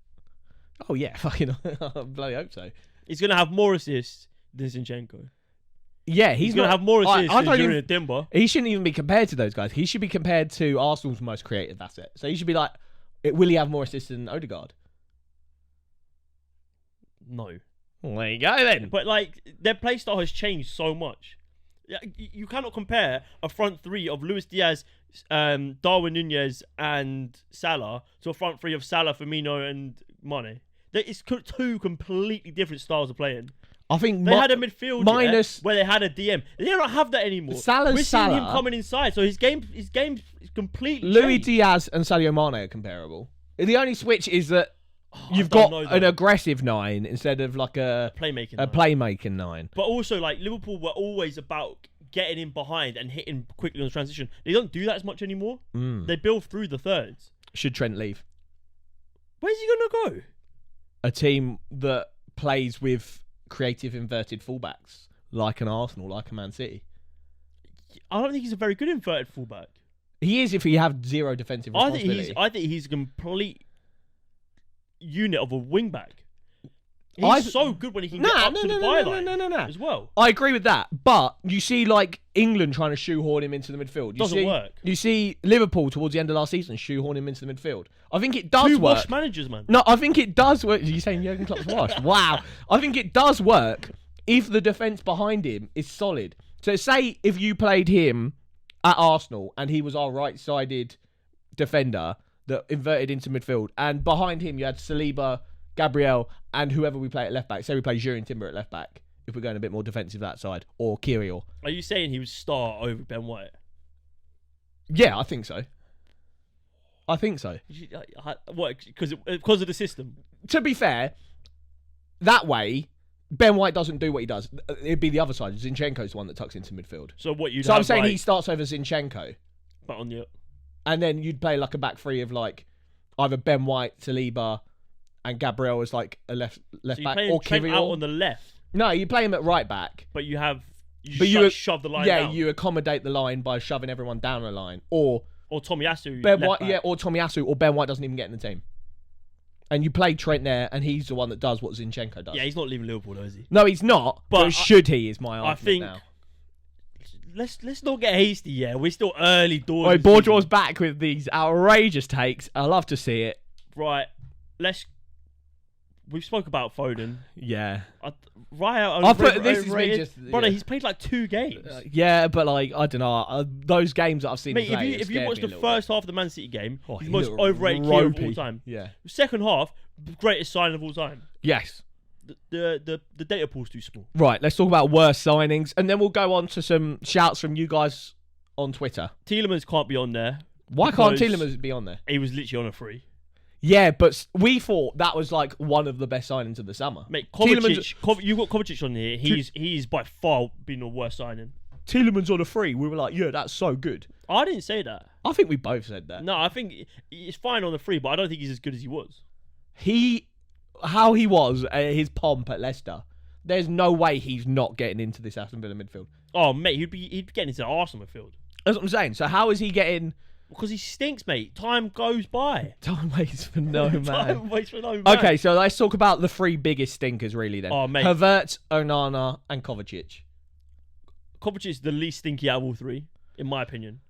[SPEAKER 1] Oh, yeah. Fucking I bloody hope so.
[SPEAKER 2] He's going to have more assists than Zinchenko.
[SPEAKER 1] Yeah,
[SPEAKER 2] he's going to have more assists than Julian Timber.
[SPEAKER 1] He shouldn't even be compared to those guys. He should be compared to Arsenal's most creative asset. So he should be like Will he have more assists than Odegaard?
[SPEAKER 2] No.
[SPEAKER 1] Well, there you go then.
[SPEAKER 2] But like their play style has changed so much. You cannot compare a front three of Luis Diaz, Darwin Nunez, and Salah to a front three of Salah, Firmino, and Mane. It's two completely different styles of playing.
[SPEAKER 1] I think
[SPEAKER 2] they had a midfield where they had a DM. They don't have that anymore. We're seeing him coming inside, so his game is completely
[SPEAKER 1] Luis
[SPEAKER 2] changed.
[SPEAKER 1] Diaz and Sadio Mane are comparable. The only switch is that you've got an aggressive 9 instead of like a playmaking 9.
[SPEAKER 2] But also, like Liverpool were always about getting in behind and hitting quickly on the transition. They don't do that as much anymore. They build through the thirds.
[SPEAKER 1] Should Trent leave?
[SPEAKER 2] Where's he gonna go?
[SPEAKER 1] A team that plays with creative inverted fullbacks, like an Arsenal, like a Man City.
[SPEAKER 2] I don't think he's a very good inverted fullback.
[SPEAKER 1] He is if he have zero defensive responsibility.
[SPEAKER 2] I think he's a complete unit of a wing back. He's so good when he can get up to the byline as well.
[SPEAKER 1] I agree with that, but you see like England trying to shoehorn him into the midfield.
[SPEAKER 2] Doesn't work.
[SPEAKER 1] You see Liverpool towards the end of last season shoehorn him into the midfield. I think it does
[SPEAKER 2] work. Two
[SPEAKER 1] work.
[SPEAKER 2] wash managers, man.
[SPEAKER 1] No, I think it does work. Are you saying Jurgen Klopp's washed? Wow. I think it does work if the defence behind him is solid. So say if you played him at Arsenal and he was our right-sided defender that inverted into midfield, and behind him you had Saliba, Gabriel, and whoever we play at left back. Say we play Jurien Timber at left back if we're going a bit more defensive that side, or Kirill.
[SPEAKER 2] Are you saying he would start over Ben White?
[SPEAKER 1] Yeah, I think so.
[SPEAKER 2] What? Because of the system?
[SPEAKER 1] To be fair, that way Ben White doesn't do what he does. It'd be the other side. Zinchenko's the one that tucks into midfield.
[SPEAKER 2] So what you?
[SPEAKER 1] So I'm saying he starts over Zinchenko,
[SPEAKER 2] but on the,
[SPEAKER 1] and then you'd play like a back three of like either Ben White, Saliba, and Gabriel as like a left back, or Kirill
[SPEAKER 2] out on the left.
[SPEAKER 1] No, you play him at right back,
[SPEAKER 2] but you shove the line.
[SPEAKER 1] Yeah,
[SPEAKER 2] down.
[SPEAKER 1] You accommodate the line by shoving everyone down the line, or
[SPEAKER 2] Tomiyasu.
[SPEAKER 1] Ben White, or Tomiyasu, or Ben White doesn't even get in the team. And you play Trent there, and he's the one that does what Zinchenko does.
[SPEAKER 2] Yeah, he's not leaving Liverpool, though, is he?
[SPEAKER 1] No, he's not. But should he? Is my argument. I think. Now.
[SPEAKER 2] Let's not get hasty. Yeah, we're still early doors.
[SPEAKER 1] Right, BoreDraw's back with these outrageous takes. I love to see it.
[SPEAKER 2] Right, we've spoke about Foden.
[SPEAKER 1] Yeah.
[SPEAKER 2] Brother, he's played like 2 games.
[SPEAKER 1] Yeah, but like I don't know, those games that I've seen.
[SPEAKER 2] Mate, if you watch the first half of the Man City game, he's the most overrated player of all time.
[SPEAKER 1] Yeah.
[SPEAKER 2] Second half, greatest signing of all time.
[SPEAKER 1] Yes.
[SPEAKER 2] The data pool's too small.
[SPEAKER 1] Right, let's talk about worst signings, and then we'll go on to some shouts from you guys on Twitter.
[SPEAKER 2] Tielemans can't be on there.
[SPEAKER 1] Why can't Tielemans be on there?
[SPEAKER 2] He was literally on a free.
[SPEAKER 1] Yeah, but we thought that was like one of the best signings of the summer.
[SPEAKER 2] Mate, Kovacic, you've got Kovacic on here. He's by far been the worst signing.
[SPEAKER 1] Tielemans on a free. We were like, yeah, that's so good.
[SPEAKER 2] I didn't say that.
[SPEAKER 1] I think we both said that.
[SPEAKER 2] No, I think he's fine on the free, but I don't think he's as good as he was.
[SPEAKER 1] How he was, his pomp at Leicester. There's no way he's not getting into this Aston Villa midfield.
[SPEAKER 2] Oh, mate, he'd be getting into the Arsenal midfield.
[SPEAKER 1] That's what I'm saying. So how is he getting?
[SPEAKER 2] Because he stinks, mate. Time goes by.
[SPEAKER 1] Time waits for no man.
[SPEAKER 2] Time waits for no man.
[SPEAKER 1] Okay, so let's talk about the 3 biggest stinkers, really, then.
[SPEAKER 2] Oh, mate.
[SPEAKER 1] Havertz, Onana, and Kovacic.
[SPEAKER 2] Kovacic is the least stinky out of all 3, in my opinion.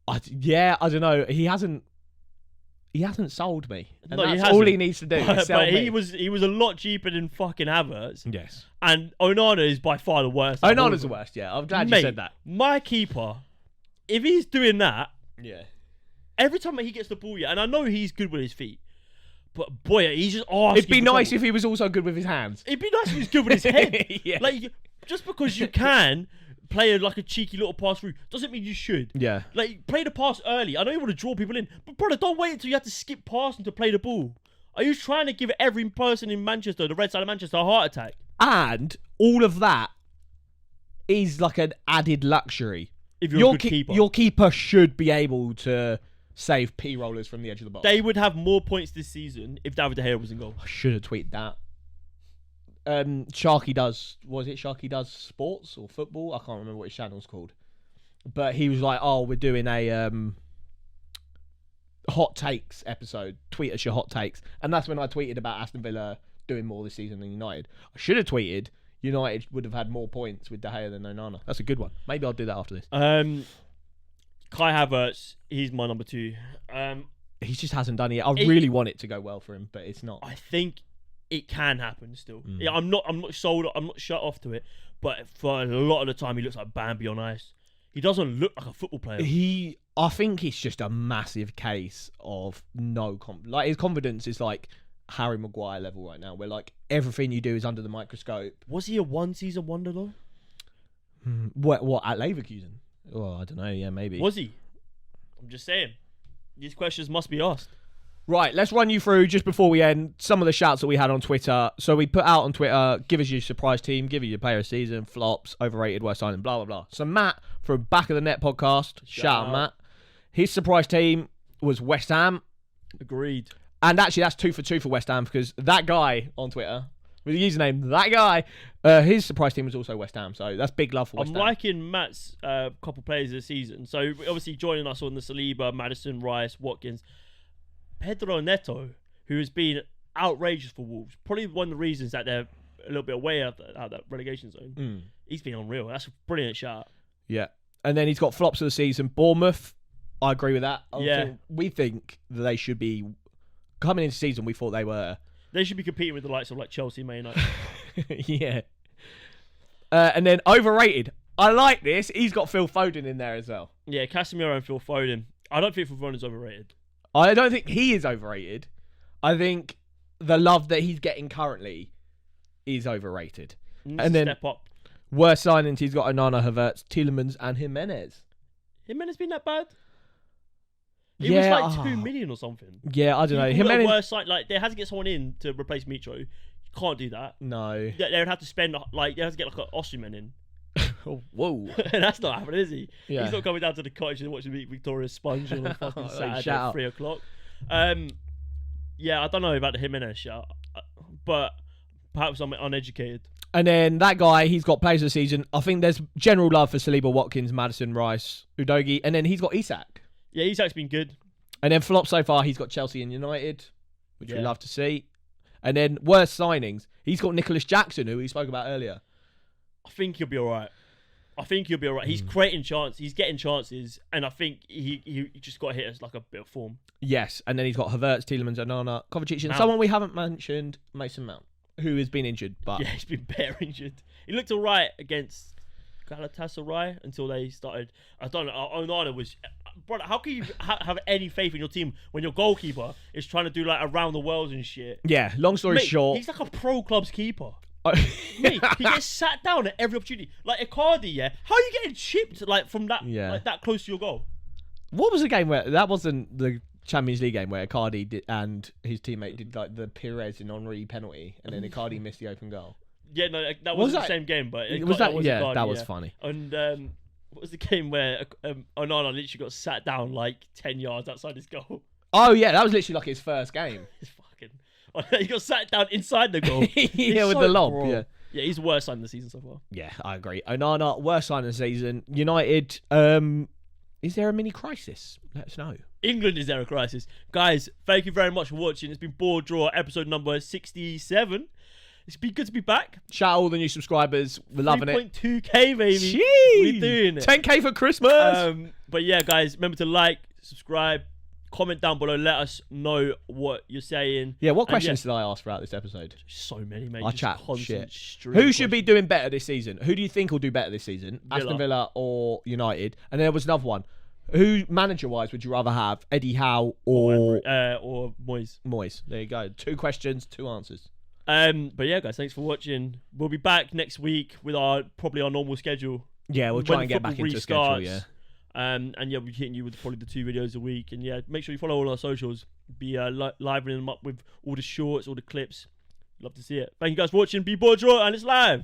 [SPEAKER 1] I don't know. He hasn't sold me. And
[SPEAKER 2] no,
[SPEAKER 1] that's all he needs to do.
[SPEAKER 2] But he was a lot cheaper than fucking Havertz.
[SPEAKER 1] Yes.
[SPEAKER 2] And Onana is by far the worst.
[SPEAKER 1] Onana's the worst, yeah. I'm glad you said that.
[SPEAKER 2] My keeper, if he's doing that...
[SPEAKER 1] Yeah.
[SPEAKER 2] Every time he gets the ball, and I know he's good with his feet, but boy, he's just asking.
[SPEAKER 1] It'd be nice if he was also good with his hands.
[SPEAKER 2] It'd be nice if he was good with his head.
[SPEAKER 1] Yeah.
[SPEAKER 2] Like, just because you can play like a cheeky little pass through doesn't mean you should.
[SPEAKER 1] Yeah.
[SPEAKER 2] Like, play the pass early. I know you want to draw people in, but brother, don't wait until you have to skip past him to play the ball. Are you trying to give every person in Manchester, the red side of Manchester, a heart attack?
[SPEAKER 1] And all of that is like an added luxury.
[SPEAKER 2] If you're a good keeper.
[SPEAKER 1] Your keeper should be able to save P-rollers from the edge of the box.
[SPEAKER 2] They would have more points this season if David De Gea was in goal.
[SPEAKER 1] I should have tweeted that. Sharky does... Was it Sharky Does Sports or Football? I can't remember what his channel's called. But he was like, oh, we're doing a hot takes episode. Tweet us your hot takes. And that's when I tweeted about Aston Villa doing more this season than United. I should have tweeted United would have had more points with De Gea than Onana. That's a good one. Maybe I'll do that after this.
[SPEAKER 2] Kai Havertz, he's my number 2.
[SPEAKER 1] he just hasn't done it yet. I really want it to go well for him, but it's not.
[SPEAKER 2] I think it can happen still. Yeah, I'm not sold. I'm not shut off to it. But for a lot of the time, he looks like Bambi on ice. He doesn't look like a football player.
[SPEAKER 1] I think it's just a massive case of no like his confidence is like Harry Maguire level right now, where like everything you do is under the microscope.
[SPEAKER 2] Was he a one-season wonder though?
[SPEAKER 1] What at Leverkusen? Oh, I don't know. Yeah, maybe.
[SPEAKER 2] Was he? I'm just saying. These questions must be asked.
[SPEAKER 1] Right, let's run you through, just before we end, some of the shouts that we had on Twitter. So we put out on Twitter, give us your surprise team, give us your player of the season, flops, overrated, worst signing, blah, blah, blah. So Matt, from Back of the Net podcast, shout out Matt. His surprise team was West Ham.
[SPEAKER 2] Agreed.
[SPEAKER 1] And actually, that's 2 for 2 for West Ham, because that guy on Twitter, with the username, that guy, his surprise team was also West Ham. So that's big love for West Ham.
[SPEAKER 2] I'm liking Matt's couple players this season. So obviously joining us on the Saliba, Maddison, Rice, Watkins. Pedro Neto, who has been outrageous for Wolves, probably one of the reasons that they're a little bit away out that relegation zone. He's been unreal. That's a brilliant shout.
[SPEAKER 1] Yeah. And then he's got flops of the season. Bournemouth, I agree with that. We think that they should be, coming into the season, we thought they were.
[SPEAKER 2] They should be competing with the likes of like Chelsea, Man United.
[SPEAKER 1] Yeah. And then overrated. I like this. He's got Phil Foden in there as well.
[SPEAKER 2] Yeah, Casemiro and Phil Foden. I don't think Phil Foden's overrated.
[SPEAKER 1] I don't think he is overrated. I think the love that he's getting currently is overrated.
[SPEAKER 2] And then step up.
[SPEAKER 1] Worst signings, he's got Onana, Havertz, Tielemans, and Jimenez.
[SPEAKER 2] Jimenez been that bad? It was like 2 million or something.
[SPEAKER 1] Yeah, I don't know.
[SPEAKER 2] Jimenez, worst sign, like they had to get someone in to replace Mitro. You can't do that.
[SPEAKER 1] No.
[SPEAKER 2] They would have to spend they have to get like an Osimhen in.
[SPEAKER 1] Whoa.
[SPEAKER 2] That's not happening, is he?
[SPEAKER 1] Yeah.
[SPEAKER 2] He's not coming down to the cottage and watching Victoria Sponge on a fucking Saturday at 3 o'clock. Yeah, I don't know about the Jimenez shout, but perhaps I'm uneducated.
[SPEAKER 1] And then that guy, he's got players of the season. I think there's general love for Saliba, Watkins, Maddison, Rice, Udogie, and then he's got Isak.
[SPEAKER 2] Yeah, Isak's been good.
[SPEAKER 1] And then flop so far, he's got Chelsea and United, which we love to see. And then worst signings, he's got Nicholas Jackson, who we spoke about earlier.
[SPEAKER 2] I think he'll be all right. He's creating chances. He's getting chances. And I think he just got hit as like a bit of form.
[SPEAKER 1] Yes. And then he's got Havertz, Tielemans, Onana, Kovacic, and someone we haven't mentioned, Mason Mount, who has been injured. But
[SPEAKER 2] yeah, he's been bare injured. He looked all right against Galatasaray until they started. I don't know. Onana was... Brother, how can you have any faith in your team when your goalkeeper is trying to do like around the world and shit?
[SPEAKER 1] Yeah, long story short...
[SPEAKER 2] He's like a pro club's keeper. Mate, he gets sat down at every opportunity. Like Icardi, yeah? How are you getting chipped like from that like that close to your goal?
[SPEAKER 1] What was the game where... That wasn't the Champions League game where Icardi did, and his teammate did like the Perez and Henry penalty, and then Icardi missed the open goal.
[SPEAKER 2] Yeah, no, that wasn't the same game, but
[SPEAKER 1] that was funny.
[SPEAKER 2] And what was the game where Onana literally got sat down like 10 yards outside his goal?
[SPEAKER 1] Oh yeah, that was literally like his first game.
[SPEAKER 2] He got sat down inside the goal.
[SPEAKER 1] Yeah, with the lob. Yeah,
[SPEAKER 2] he's the worst sign of the season so far.
[SPEAKER 1] Yeah, I agree. Onana, worst sign of the season. United, is there a mini crisis? Let us know.
[SPEAKER 2] England, is there a crisis? Guys, thank you very much for watching. It's been BoreDraw episode number 67. It's been good to be back.
[SPEAKER 1] Shout out all the new subscribers. We're loving it.
[SPEAKER 2] 3.2k, baby.
[SPEAKER 1] Jeez.
[SPEAKER 2] We're doing it.
[SPEAKER 1] 10k for Christmas.
[SPEAKER 2] But yeah, guys, remember to like, subscribe, comment down below. Let us know what you're saying.
[SPEAKER 1] Yeah, what questions did I ask throughout this episode?
[SPEAKER 2] So many, mate.
[SPEAKER 1] I chat shit. Who should be doing better this season? Who do you think will do better this season? Aston Villa or United? And then there was another one. Who, manager-wise, would you rather have? Eddie Howe or
[SPEAKER 2] Moyes?
[SPEAKER 1] Moyes. There you go. 2 questions, 2 answers.
[SPEAKER 2] But yeah, guys, thanks for watching. We'll be back next week with probably our normal schedule.
[SPEAKER 1] Yeah, we'll try and get back into the schedule. Yeah.
[SPEAKER 2] And yeah, we'll be hitting you with probably the 2 videos a week. And yeah, make sure you follow all our socials. Be livening them up with all the shorts, all the clips. Love to see it. Thank you guys for watching. Be BoreDraw, and it's live.